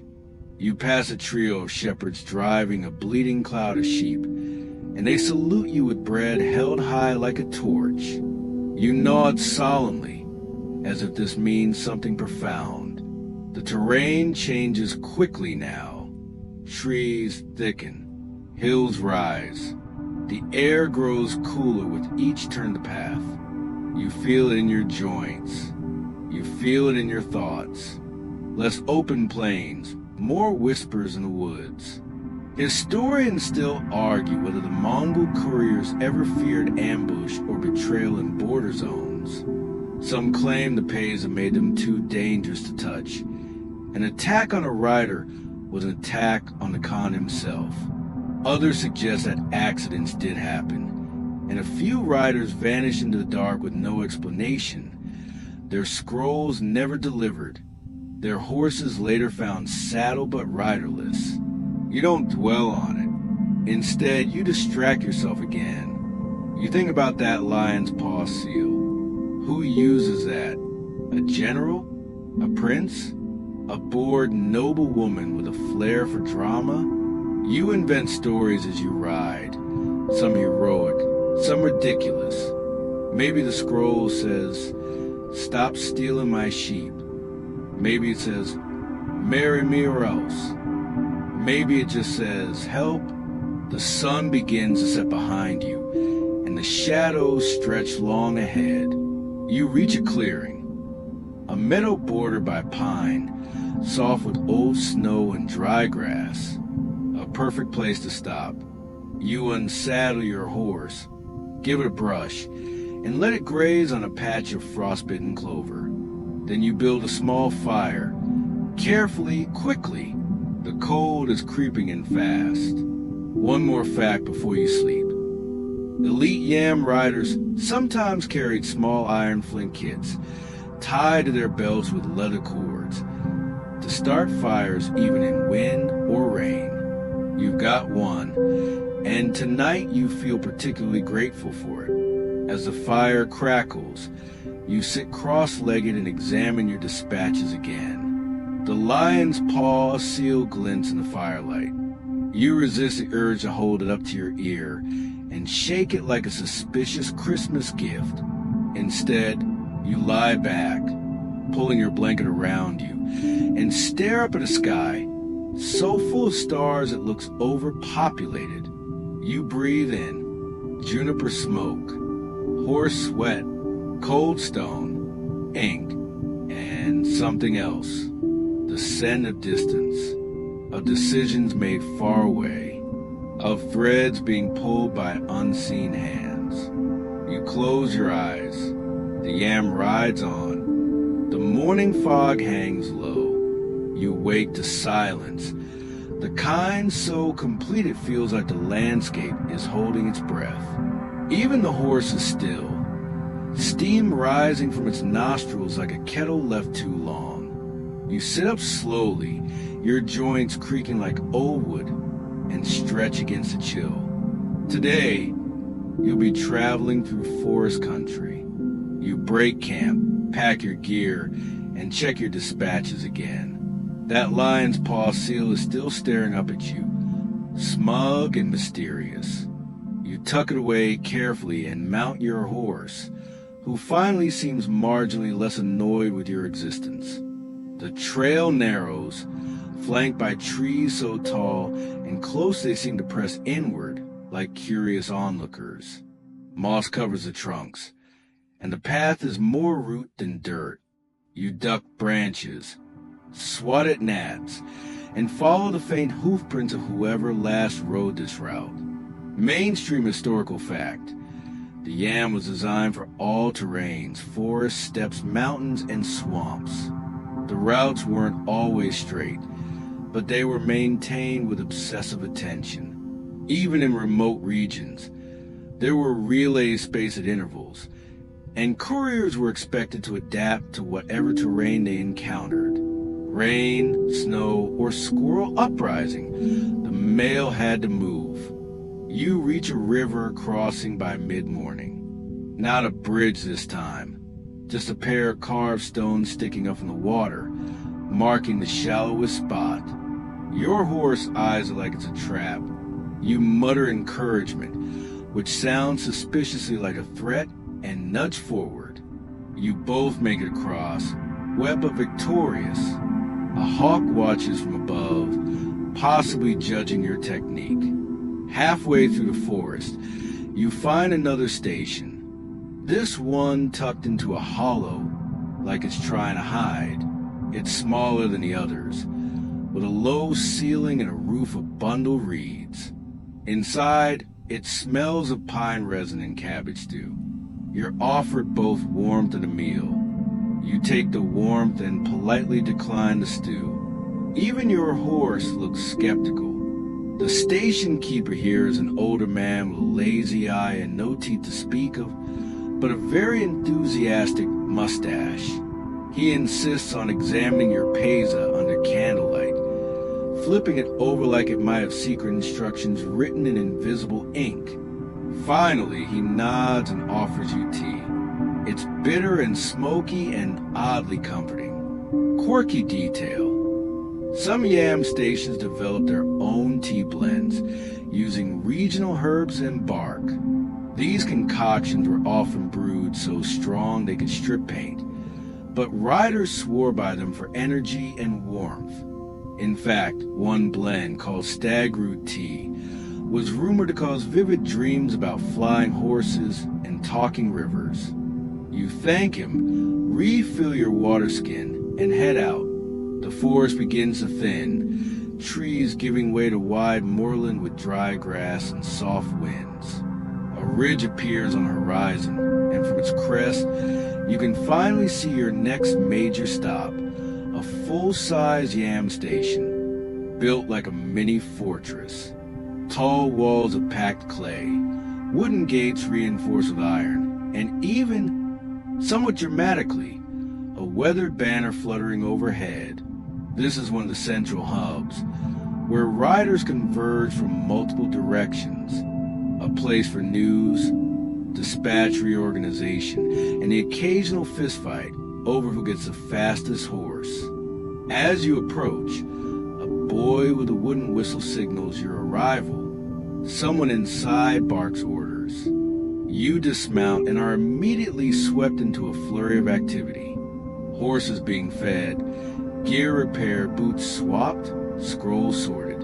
You pass a trio of shepherds driving a bleating cloud of sheep, and they salute you with bread held high like a torch. You nod solemnly, as if this means something profound. The terrain changes quickly now. Trees thicken, hills rise. The air grows cooler with each turn of the path. You feel it in your joints. You feel it in your thoughts. Less open plains, more whispers in the woods. Historians still argue whether the Mongol couriers ever feared ambush or betrayal in border zones. Some claim the pesa made them too dangerous to touch. An attack on a rider was an attack on the Khan himself. Others suggest that accidents did happen, and a few riders vanished into the dark with no explanation. Their scrolls never delivered. Their horses later found saddled but riderless. You don't dwell on it. Instead, you distract yourself again. You think about that lion's paw seal. Who uses that? A general? A prince? A bored, noble woman with a flair for drama? You invent stories as you ride, some heroic, some ridiculous. Maybe the scroll says, "Stop stealing my sheep." Maybe it says, "Marry me or else." Maybe it just says, "Help." The sun begins to set behind you, and the shadows stretch long ahead. You reach a clearing, a meadow bordered by pine, soft with old snow and dry grass. A perfect place to stop. You unsaddle your horse, give it a brush, and let it graze on a patch of frostbitten clover. Then you build a small fire, carefully, quickly. The cold is creeping in fast. One more fact before you sleep. Elite yam riders sometimes carried small iron flint kits tied to their belts with leather cords to start fires even in wind or rain. You've got one, and tonight you feel particularly grateful for it. As the fire crackles, you sit cross-legged and examine your dispatches again. The lion's paw seal glints in the firelight. You resist the urge to hold it up to your ear and shake it like a suspicious Christmas gift. Instead, you lie back, pulling your blanket around you, and stare up at a sky so full of stars it looks overpopulated. You breathe in juniper smoke, horse sweat, cold stone, ink, and something else. The scent of distance, of decisions made far away, of threads being pulled by unseen hands. You close your eyes. The yam rides on. The morning fog hangs low. You wake to silence, the kind so complete it feels like the landscape is holding its breath. Even the horse is still, steam rising from its nostrils like a kettle left too long. You sit up slowly, your joints creaking like old wood, and stretch against the chill. Today, you'll be traveling through forest country. You break camp, pack your gear, and check your dispatches again. That lion's paw seal is still staring up at you, smug and mysterious. You tuck it away carefully and mount your horse, who finally seems marginally less annoyed with your existence. The trail narrows, flanked by trees so tall and close they seem to press inward like curious onlookers. Moss covers the trunks, and the path is more root than dirt. You duck branches, swat at gnats, and follow the faint hoofprints of whoever last rode this route. Mainstream historical fact. The yam was designed for all terrains, forests, steppes, mountains, and swamps. The routes weren't always straight, but they were maintained with obsessive attention. Even in remote regions, there were relays spaced at intervals, and couriers were expected to adapt to whatever terrain they encountered. Rain, snow, or squirrel uprising, the mail had to move. You reach a river crossing by mid-morning. Not a bridge this time, just a pair of carved stones sticking up from the water, marking the shallowest spot. Your horse eyes it like it's a trap. You mutter encouragement, which sounds suspiciously like a threat, and nudge forward. You both make it across, wet but victorious. A hawk watches from above, possibly judging your technique. Halfway through the forest, you find another station. This one tucked into a hollow, like it's trying to hide. It's smaller than the others, with a low ceiling and a roof of bundled reeds. Inside, it smells of pine resin and cabbage stew. You're offered both warmth and a meal. You take the warmth and politely decline the stew. Even your horse looks skeptical. The station keeper here is an older man with a lazy eye and no teeth to speak of, but a very enthusiastic mustache. He insists on examining your pesa under candlelight, flipping it over like it might have secret instructions written in invisible ink. Finally, he nods and offers you tea. It's bitter and smoky and oddly comforting. Quirky detail. Some yam stations develop their own tea blends using regional herbs and bark. These concoctions were often brewed so strong they could strip paint, but riders swore by them for energy and warmth. In fact, one blend, called stag root tea, was rumored to cause vivid dreams about flying horses and talking rivers. You thank him, refill your water skin, and head out. The forest begins to thin, trees giving way to wide moorland with dry grass and soft winds. A ridge appears on the horizon, and from its crest, you can finally see your next major stop, a full-size yam station, built like a mini fortress. Tall walls of packed clay, wooden gates reinforced with iron, and even, somewhat dramatically, a weathered banner fluttering overhead. This is one of the central hubs, where riders converge from multiple directions, a place for news, dispatch reorganization, and the occasional fistfight over who gets the fastest horse. As you approach, a boy with a wooden whistle signals your arrival. Someone inside barks orders. You dismount and are immediately swept into a flurry of activity. Horses being fed, gear repaired, boots swapped, scrolls sorted.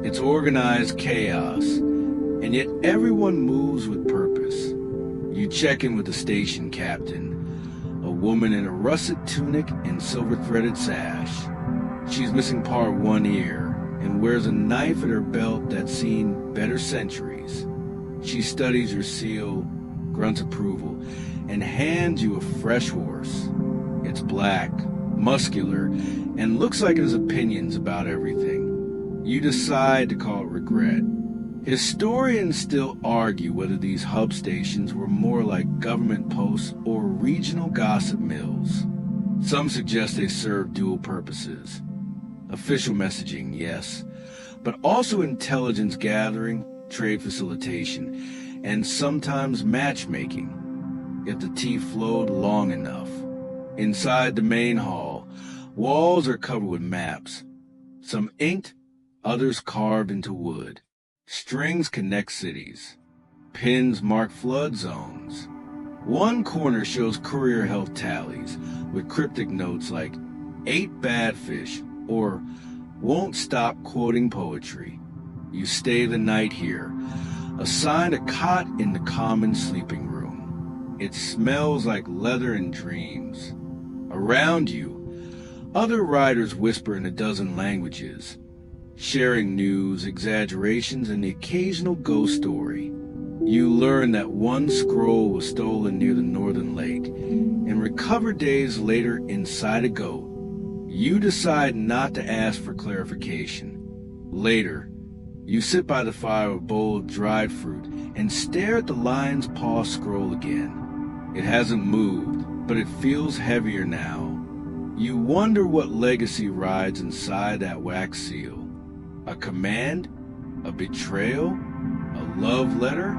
It's organized chaos, and yet everyone moves with purpose. You check in with the station captain, a woman in a russet tunic and silver-threaded sash. She's missing part one ear and wears a knife at her belt that's seen better centuries. She studies your seal, grunts approval, and hands you a fresh horse. It's black, muscular, and looks like it has opinions about everything. You decide to call it regret. Historians still argue whether these hub stations were more like government posts or regional gossip mills. Some suggest they served dual purposes. Official messaging, yes, but also intelligence gathering, trade facilitation, and sometimes matchmaking, if the tea flowed long enough. Inside the main hall, walls are covered with maps, some inked, others carved into wood. Strings connect cities. Pins mark flood zones. One corner shows courier health tallies with cryptic notes like 8 bad fish or won't stop quoting poetry. You stay the night here, assigned a cot in the common sleeping room. It smells like leather and dreams. Around you, other riders whisper in a dozen languages, sharing news, exaggerations, and the occasional ghost story. You learn that one scroll was stolen near the northern lake and recovered days later inside a goat. You decide not to ask for clarification. Later, you sit by the fire with a bowl of dried fruit and stare at the lion's paw scroll again. It hasn't moved, but it feels heavier now. You wonder what legacy rides inside that wax seal. A command? A betrayal? A love letter?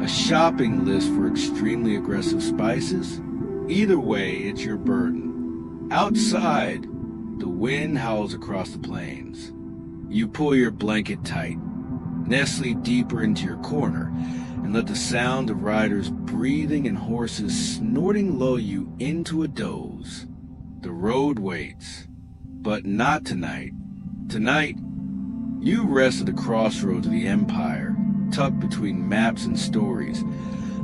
A shopping list for extremely aggressive spices? Either way, it's your burden. Outside, the wind howls across the plains. You pull your blanket tight, nestle deeper into your corner, and let the sound of riders breathing and horses snorting lull you into a doze. The road waits, but not tonight. Tonight, you rest at the crossroads of the Empire, tucked between maps and stories,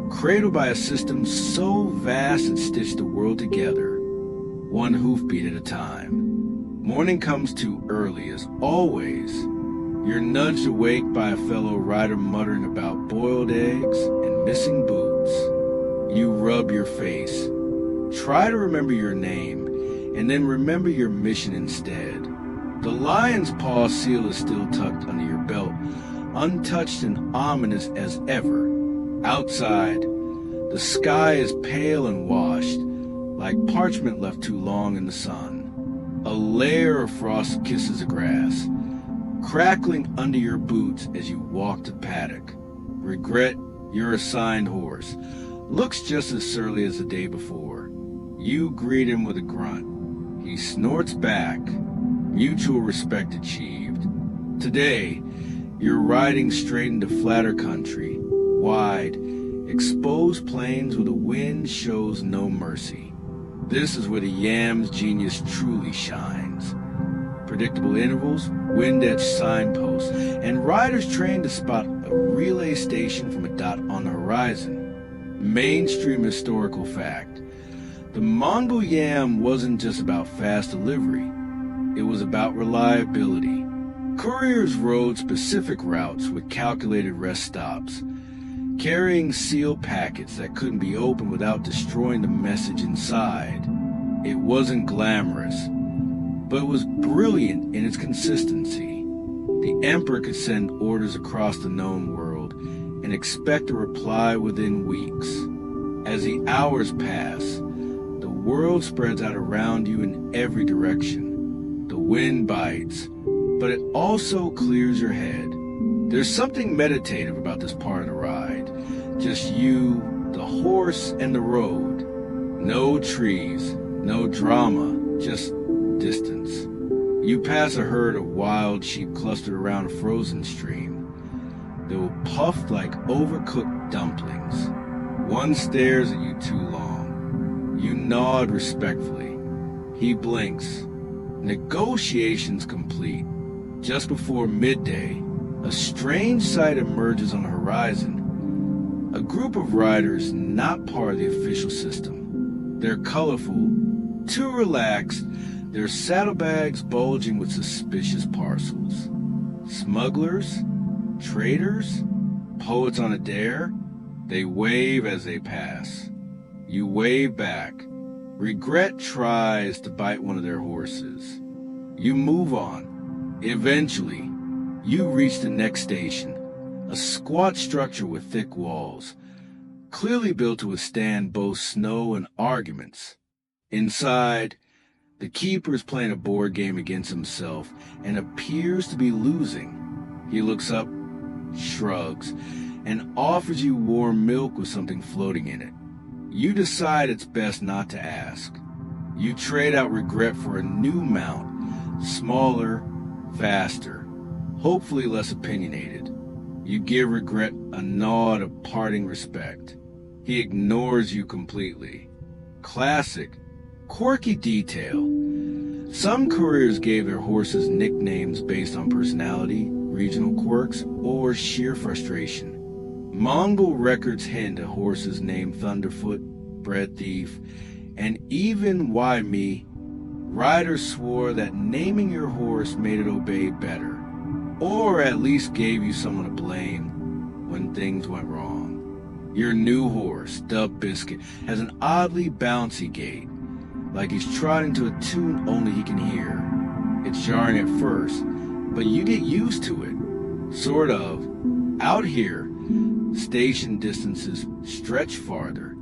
cradled by a system so vast it stitched the world together, one hoofbeat at a time. Morning comes too early, as always. You're nudged awake by a fellow rider muttering about boiled eggs and missing boots. You rub your face. Try to remember your name, and then remember your mission instead. The lion's paw seal is still tucked under your belt, untouched and ominous as ever. Outside, the sky is pale and washed, like parchment left too long in the sun. A layer of frost kisses the grass, crackling under your boots as you walk to paddock. Regret Your assigned horse looks just as surly as the day before. You greet him with a grunt. He snorts back. Mutual respect achieved. Today, you're riding straight into flatter country, wide, exposed plains where the wind shows no mercy. This is where the yam's genius truly shines. Predictable intervals, wind-etched signposts, and riders trained to spot a relay station from a dot on the horizon. Mainstream historical fact. The Mongol yam wasn't just about fast delivery. It was about reliability. Couriers rode specific routes with calculated rest stops, carrying sealed packets that couldn't be opened without destroying the message inside. It wasn't glamorous, but it was brilliant in its consistency. The emperor could send orders across the known world and expect a reply within weeks. As the hours pass, the world spreads out around you in every direction. The wind bites, but it also clears your head. There's something meditative about this part of the ride. Just you, the horse, and the road. No trees, no drama, just distance. You pass a herd of wild sheep clustered around a frozen stream. They will puff like overcooked dumplings. One stares at you too long. You nod respectfully. He blinks. Negotiations complete. Just before midday, a strange sight emerges on the horizon. A group of riders not part of the official system. They're colorful, too relaxed, their saddlebags bulging with suspicious parcels. Smugglers? Traders? Poets on a dare? They wave as they pass. You wave back. Regret tries to bite one of their horses. You move on. Eventually, you reach the next station, a squat structure with thick walls, clearly built to withstand both snow and arguments. Inside, the keeper is playing a board game against himself and appears to be losing. He looks up, shrugs, and offers you warm milk with something floating in it. You decide it's best not to ask. You trade out regret for a new mount, smaller, faster, hopefully less opinionated. You give regret a nod of parting respect. He ignores you completely. Classic, quirky detail. Some couriers gave their horses nicknames based on personality, regional quirks, or sheer frustration. Mongol records hint at horses named Thunderfoot, Bread Thief, and even Why Me. Riders swore that naming your horse made it obey better, or at least gave you someone to blame when things went wrong. Your new horse, dubbed Biscuit, has an oddly bouncy gait, like he's trotting to a tune only he can hear. It's jarring at first, but you get used to it. Sort of. Out here, station distances stretch farther.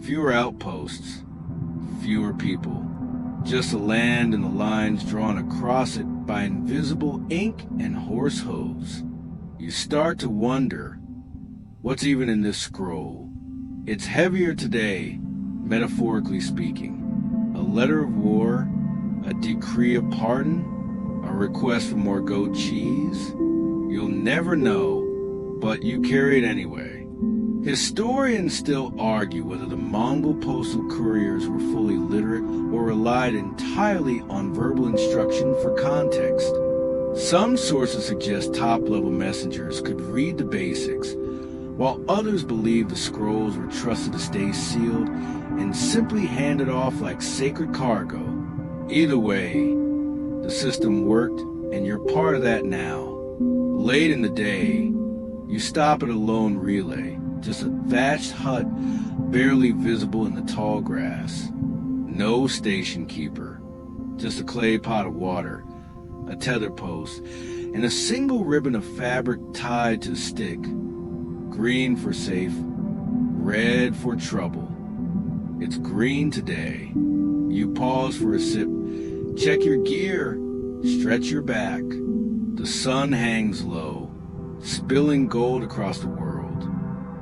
Fewer outposts, fewer people. Just a land and the lines drawn across it by invisible ink and horse hooves. You start to wonder, what's even in this scroll? It's heavier today, metaphorically speaking. A letter of war, a decree of pardon, a request for more goat cheese. You'll never know, but you carry it anyway. Historians still argue whether the Mongol postal couriers were fully literate or relied entirely on verbal instruction for context. Some sources suggest top-level messengers could read the basics, while others believe the scrolls were trusted to stay sealed and simply handed off like sacred cargo. Either way, the system worked, and you're part of that now. Late in the day, you stop at a lone relay. Just a thatched hut barely visible in the tall grass. No station keeper. Just a clay pot of water, a tether post, and a single ribbon of fabric tied to a stick. Green for safe, red for trouble. It's green today. You pause for a sip, check your gear, stretch your back. The sun hangs low, spilling gold across the world.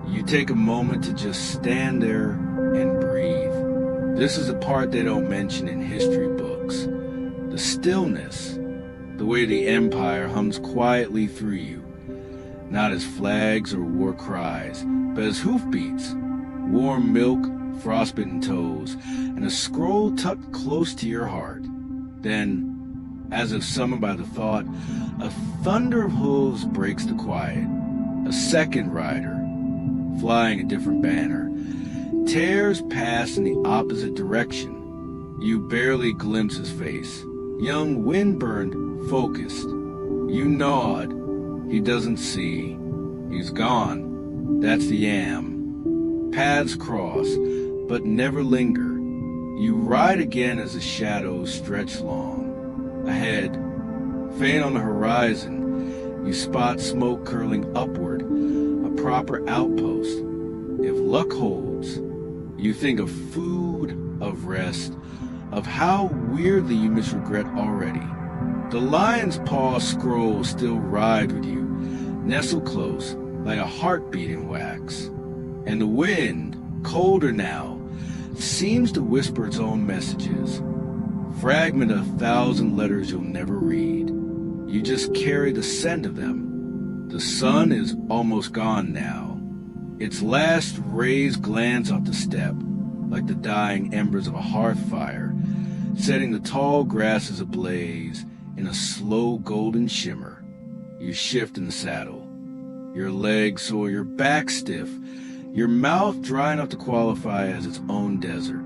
You take a moment to just stand there and breathe. This is the part they don't mention in history books. The stillness, the way the empire hums quietly through you, not as flags or war cries, but as hoofbeats, warm milk, frostbitten toes, and a scroll tucked close to your heart. Then, as if summoned by the thought, a thunder of hooves breaks the quiet. A second rider, flying a different banner, tears past in the opposite direction. You barely glimpse his face, young, wind-burned, focused. You nod. He doesn't see. He's gone. That's the yam. Paths cross, but never linger. You ride again as the shadows stretch long. Ahead, faint on the horizon, you spot smoke curling upward, a proper outpost. If luck holds, you think of food, of rest, of how weirdly you miss regret already. The lion's paw scroll still rides with you, nestled close, like a heartbeat in wax. And the wind, colder now, seems to whisper its own messages. Fragment of 1,000 letters you'll never read. You just carry the scent of them. The sun is almost gone now. Its last rays glance off the steppe, like the dying embers of a hearth fire, setting the tall grasses ablaze in a slow golden shimmer. You shift in the saddle, your legs sore, your back stiff, your mouth dry enough to qualify as its own desert.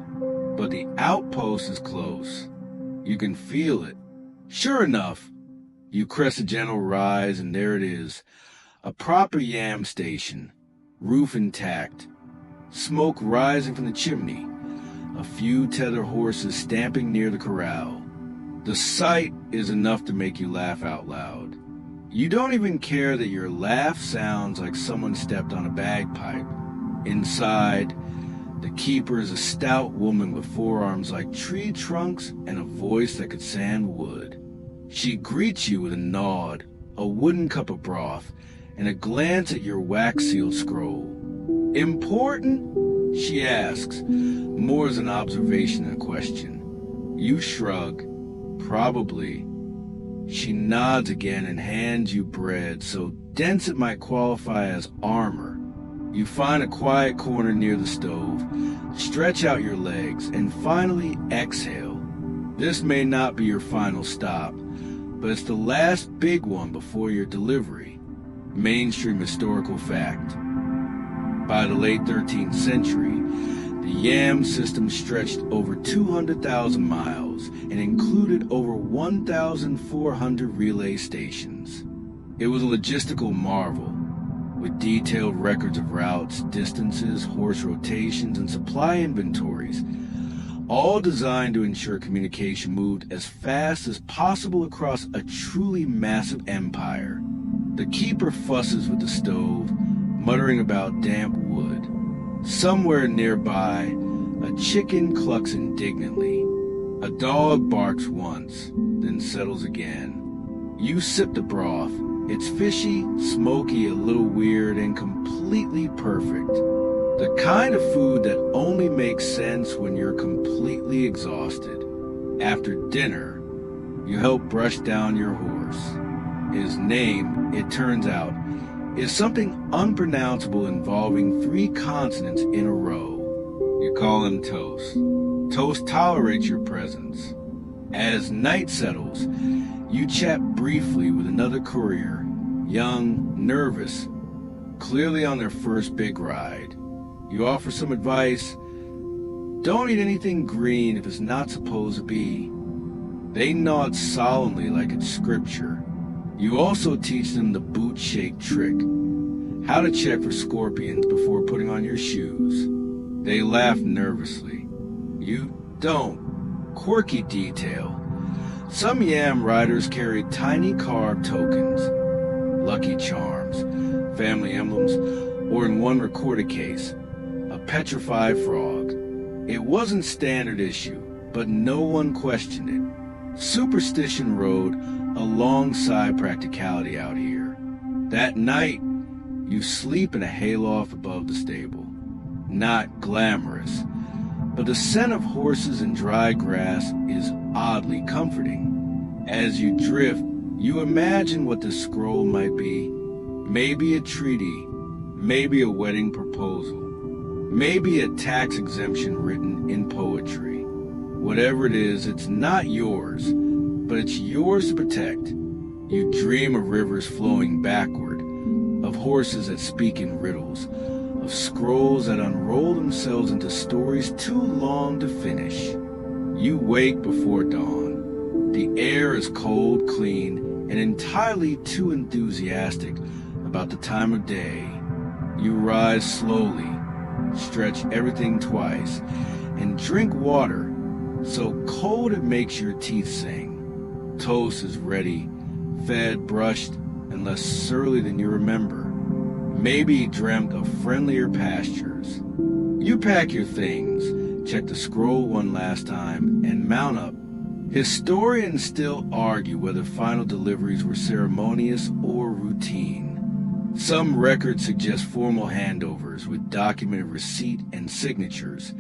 But the outpost is close. You can feel it. Sure enough, you crest a gentle rise, and there it is, a proper yam station, roof intact, smoke rising from the chimney, a few tethered horses stamping near the corral. The sight is enough to make you laugh out loud. You don't even care that your laugh sounds like someone stepped on a bagpipe. Inside, the keeper is a stout woman with forearms like tree trunks and a voice that could sand wood. She greets you with a nod, a wooden cup of broth, and a glance at your wax-sealed scroll. Important? She asks, more as an observation than a question. You shrug. Probably. She nods again and hands you bread so dense it might qualify as armor. You find a quiet corner near the stove, stretch out your legs, and finally exhale. This may not be your final stop, but it's the last big one before your delivery. Mainstream historical fact. By the late 13th century, the yam system stretched over 200,000 miles and included over 1,400 relay stations. It was a logistical marvel, with detailed records of routes, distances, horse rotations, and supply inventories, all designed to ensure communication moved as fast as possible across a truly massive empire. The keeper fusses with the stove, muttering about damp wood. Somewhere nearby, a chicken clucks indignantly. A dog barks once, then settles again. You sip the broth. It's fishy, smoky, a little weird, and completely perfect. The kind of food that only makes sense when you're completely exhausted. After dinner, you help brush down your horse. His name, it turns out, is something unpronounceable involving 3 consonants in a row. You call him Toast. Toast tolerates your presence. As night settles, you chat briefly with another courier, young, nervous, clearly on their first big ride. You offer some advice. Don't eat anything green if it's not supposed to be. They nod solemnly like it's scripture. You also teach them the boot shake trick, how to check for scorpions before putting on your shoes. They laugh nervously. You don't. Quirky detail. Some yam riders carry tiny carved tokens, lucky charms, family emblems, or in one recorded case, a petrified frog. It wasn't standard issue, but no one questioned it. Superstition rode alongside practicality out here. That night, You sleep in a hayloft above the stable. Not glamorous, but the scent of horses and dry grass is oddly comforting. As you drift, you imagine what the scroll might be. Maybe a treaty, maybe a wedding proposal, maybe a tax exemption written in poetry. Whatever it is, it's not yours, but it's yours to protect. You dream of rivers flowing backward, of horses that speak in riddles, of scrolls that unroll themselves into stories too long to finish. You wake before dawn. The air is cold, clean, and entirely too enthusiastic about the time of day. You rise slowly, stretch everything twice, and drink water so cold it makes your teeth sing. Toast is ready, fed, brushed, and less surly than you remember. Maybe he dreamt of friendlier pastures. You pack your things, check the scroll one last time, and mount up. Historians still argue whether final deliveries were ceremonious or routine. Some records suggest formal handovers with documented receipt and signatures,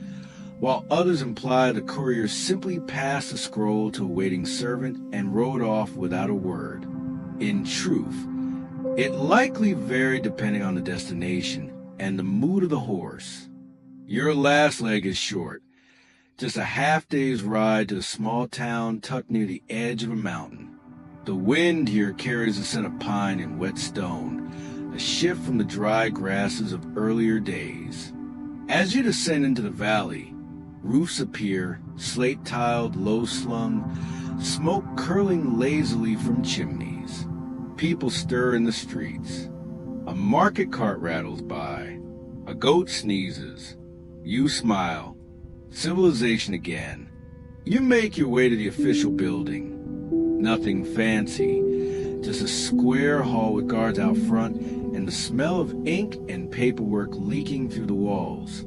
while others imply the courier simply passed the scroll to a waiting servant and rode off without a word. In truth, it likely varied depending on the destination and the mood of the horse. Your last leg is short, just a half-day's ride to a small town tucked near the edge of a mountain. The wind here carries the scent of pine and wet stone, a shift from the dry grasses of earlier days. As you descend into the valley, roofs appear, slate-tiled, low-slung, smoke curling lazily from chimneys. People stir in the streets. A market cart rattles by. A goat sneezes. You smile. Civilization again. You make your way to the official building. Nothing fancy, just a square hall with guards out front and the smell of ink and paperwork leaking through the walls.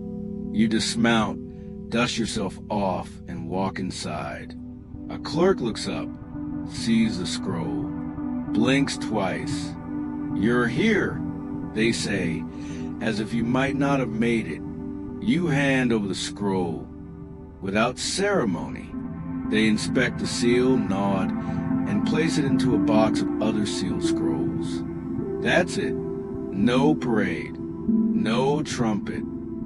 You dismount, dust yourself off, and walk inside. A clerk looks up, sees the scroll, blinks twice. "You're here," they say, as if you might not have made it. You hand over the scroll. Without ceremony, they inspect the seal, nod, and place it into a box of other sealed scrolls. That's it. No parade, no trumpet,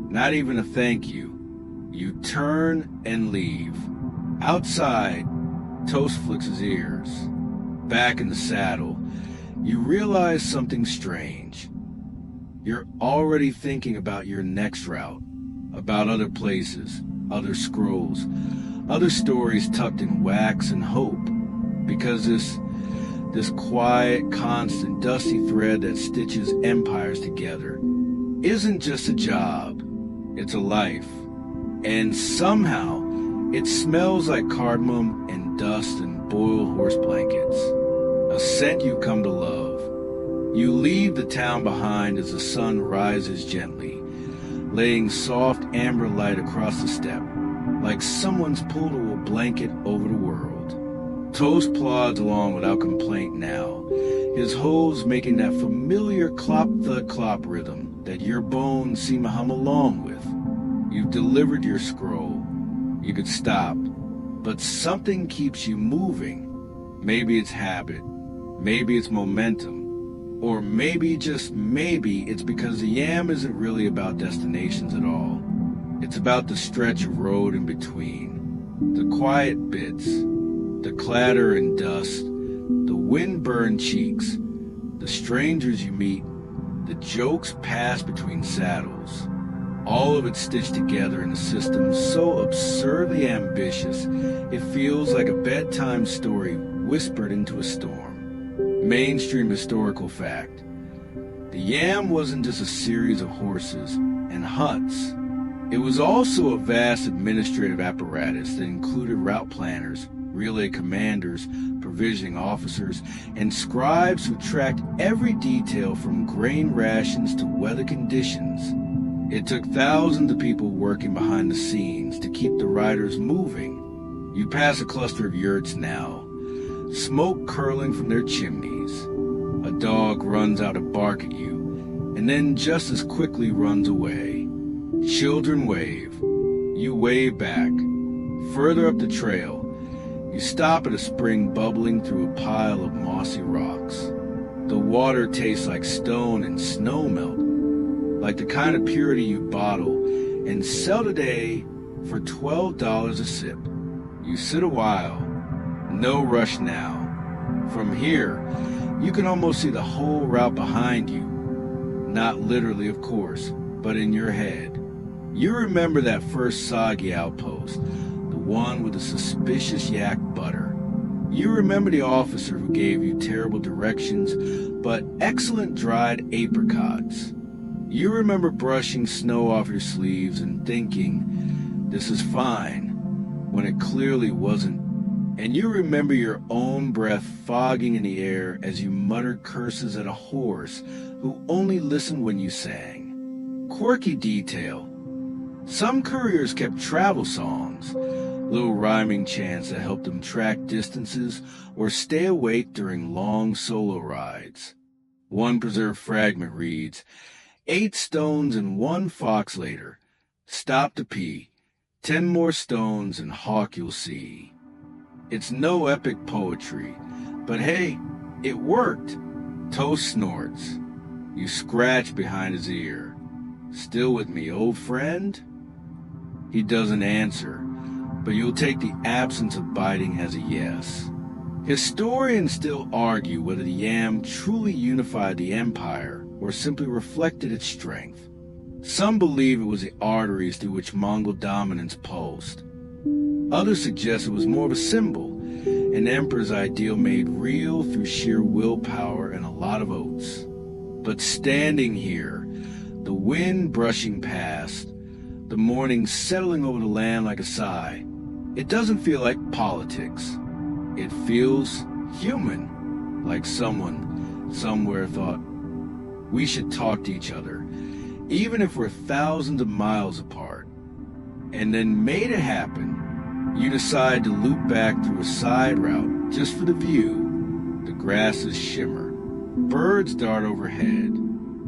not even a thank you. You turn and leave. Outside, Toast flicks his ears. Back in the saddle, you realize something strange. You're already thinking about your next route, about other places, other scrolls, other stories tucked in wax and hope, because this quiet, constant, dusty thread that stitches empires together isn't just a job, it's a life. And somehow, it smells like cardamom and dust and boiled horse blankets, a scent you come to love. You leave the town behind as the sun rises gently, laying soft amber light across the steppe, like someone's pulled a blanket over the world. Toast plods along without complaint now, his hooves making that familiar clop-thud-clop rhythm that your bones seem to hum along with. You've delivered your scroll. You could stop, but something keeps you moving. Maybe it's habit, maybe it's momentum, or maybe, just maybe, it's because the yam isn't really about destinations at all. It's about the stretch of road in between, the quiet bits, the clatter and dust, the wind-burned cheeks, the strangers you meet, the jokes passed between saddles. All of it stitched together in a system so absurdly ambitious, it feels like a bedtime story whispered into a storm. Mainstream historical fact. The yam wasn't just a series of horses and huts. It was also a vast administrative apparatus that included route planners, relay commanders, provisioning officers, and scribes who tracked every detail from grain rations to weather conditions. It took thousands of people working behind the scenes to keep the riders moving. You pass a cluster of yurts now, smoke curling from their chimneys. A dog runs out to bark at you, and then just as quickly runs away. Children wave. You wave back. Further up the trail, you stop at a spring bubbling through a pile of mossy rocks. The water tastes like stone and snow melt, like the kind of purity you bottle and sell today for $12 a sip. You sit a while. No rush now. From here, you can almost see the whole route behind you. Not literally, of course, but in your head. You remember that first soggy outpost, the one with the suspicious yak butter. You remember the officer who gave you terrible directions, but excellent dried apricots. You remember brushing snow off your sleeves and thinking, this is fine, when it clearly wasn't. And you remember your own breath fogging in the air as you muttered curses at a horse who only listened when you sang. Quirky detail. Some couriers kept travel songs, little rhyming chants that helped them track distances or stay awake during long solo rides. One preserved fragment reads, 8 stones and 1 fox later, stop to pee, 10 more stones and hawk you'll see. It's no epic poetry, but hey, it worked. Toast snorts. You scratch behind his ear. Still with me, old friend? He doesn't answer, but you'll take the absence of biting as a yes. Historians still argue whether the yam truly unified the empire or simply reflected its strength. Some believe it was the arteries through which Mongol dominance pulsed. Others suggest it was more of a symbol, an emperor's ideal made real through sheer willpower and a lot of oats. But standing here, the wind brushing past, the morning settling over the land like a sigh, it doesn't feel like politics. It feels human, like someone somewhere thought, we should talk to each other, even if we're thousands of miles apart. And then made it happen. You decide to loop back through a side route just for the view. The grasses shimmer. Birds dart overhead.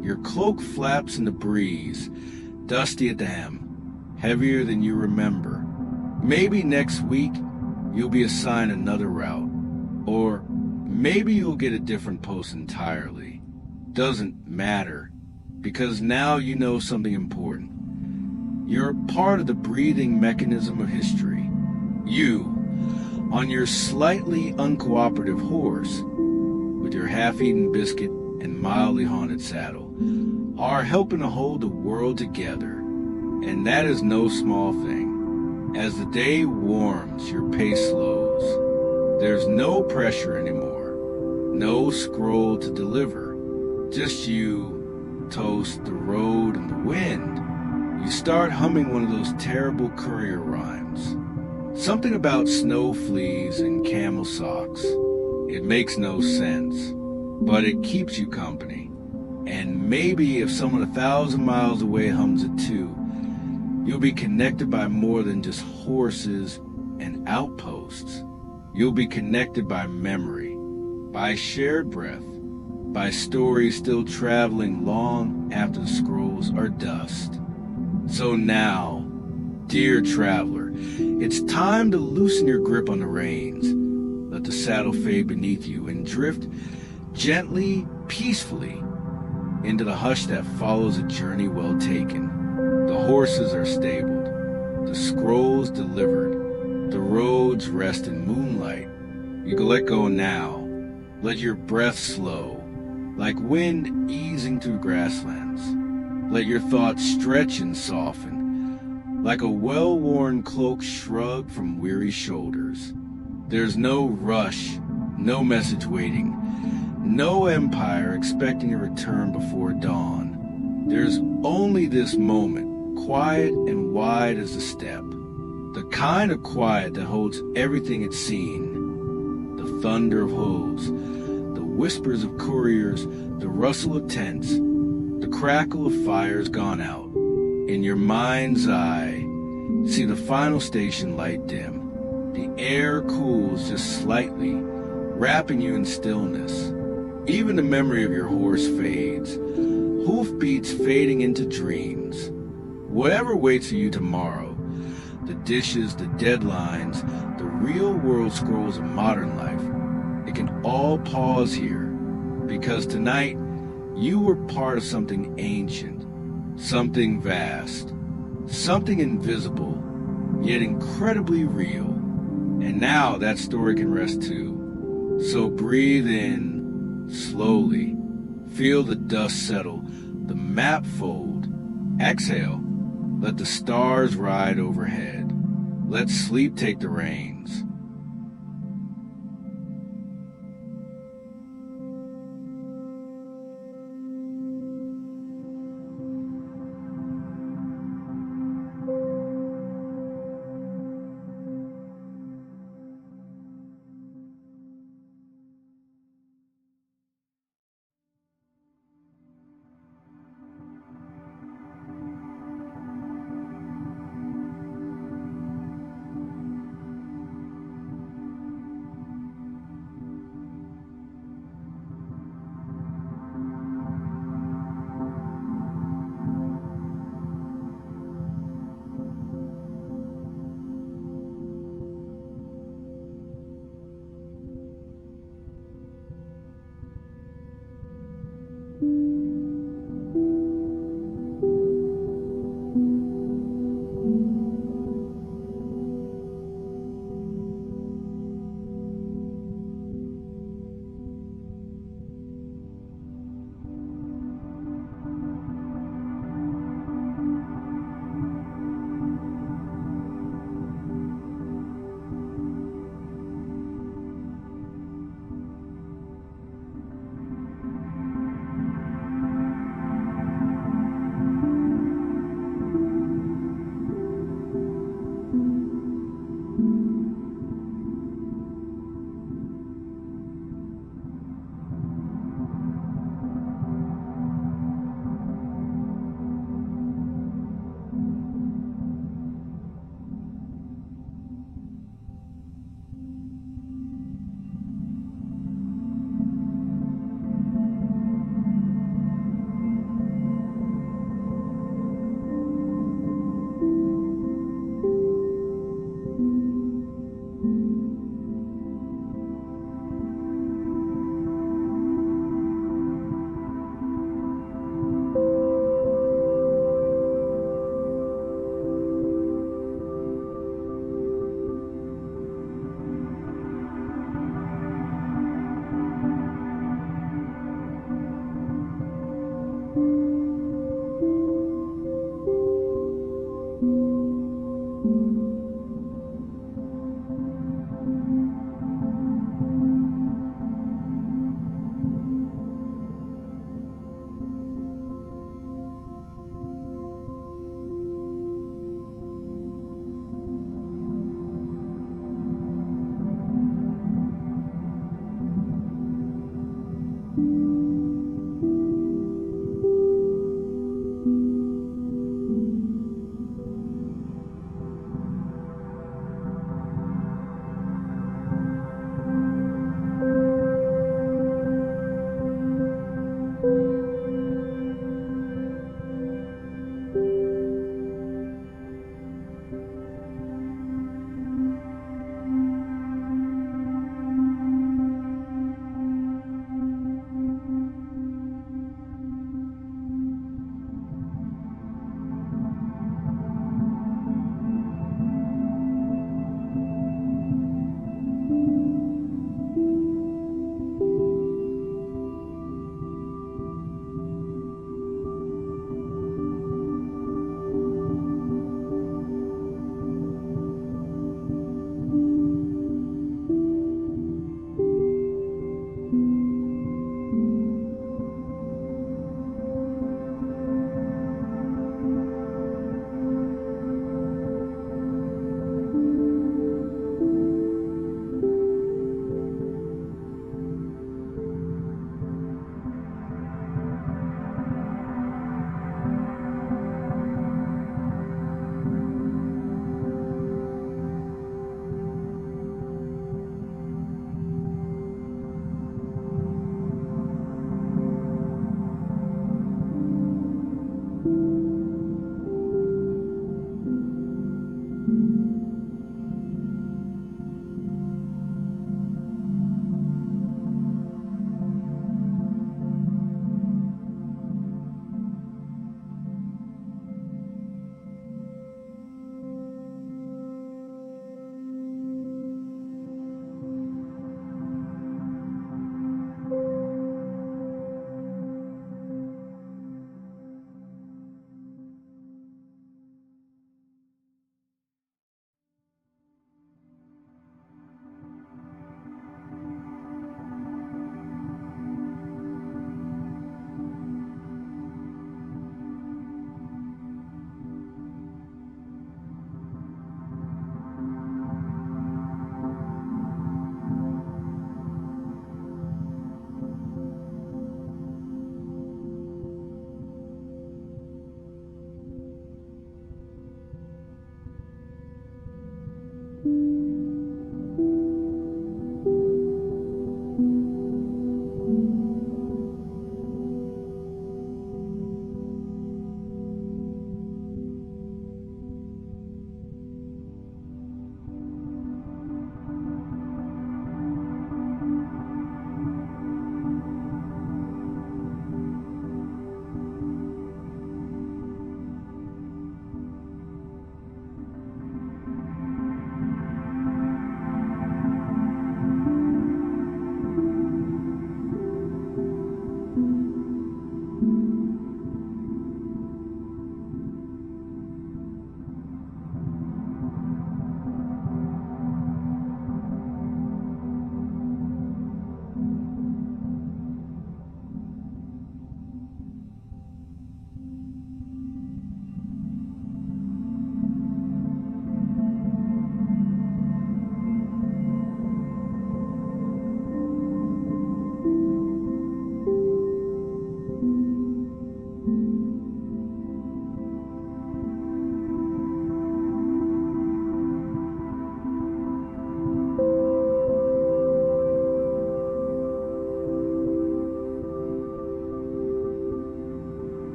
Your cloak flaps in the breeze, dusty at the hem, heavier than you remember. Maybe next week you'll be assigned another route, or maybe you'll get a different post entirely. Doesn't matter, because now you know something important. You're part of the breathing mechanism of history. You, on your slightly uncooperative horse, with your half-eaten biscuit and mildly haunted saddle, are helping to hold the world together. And that is no small thing. As the day warms, your pace slows. There's no pressure anymore. No scroll to deliver. Just you, toast, the road, and the wind. You start humming one of those terrible courier rhymes. Something about snow fleas and camel socks. It makes no sense, but it keeps you company. And maybe if someone 1,000 miles away hums it too, you'll be connected by more than just horses and outposts. You'll be connected by memory, by shared breath, by stories still traveling long after the scrolls are dust. So now, dear traveler, it's time to loosen your grip on the reins. Let the saddle fade beneath you and drift gently, peacefully, into the hush that follows a journey well taken. The horses are stabled, the scrolls delivered, the roads rest in moonlight. You can let go now. Let your breath slow, like wind easing through grasslands. Let your thoughts stretch and soften, like a well-worn cloak shrug from weary shoulders. There's no rush, no message waiting, no empire expecting a return before dawn. There's only this moment, quiet and wide as a step. The kind of quiet that holds everything it's seen. The thunder of hooves, the whispers of couriers, the rustle of tents, the crackle of fires gone out. In your mind's eye, see the final station light dim. The air cools just slightly, wrapping you in stillness. Even the memory of your horse fades, hoofbeats fading into dreams. Whatever waits for you tomorrow, the dishes, the deadlines, the real-world scrolls of modern life, it can all pause here, because tonight you were part of something ancient, something vast, something invisible, yet incredibly real. And now that story can rest too. So breathe in, slowly. Feel the dust settle, the map fold. Exhale. Let the stars ride overhead. Let sleep take the reins.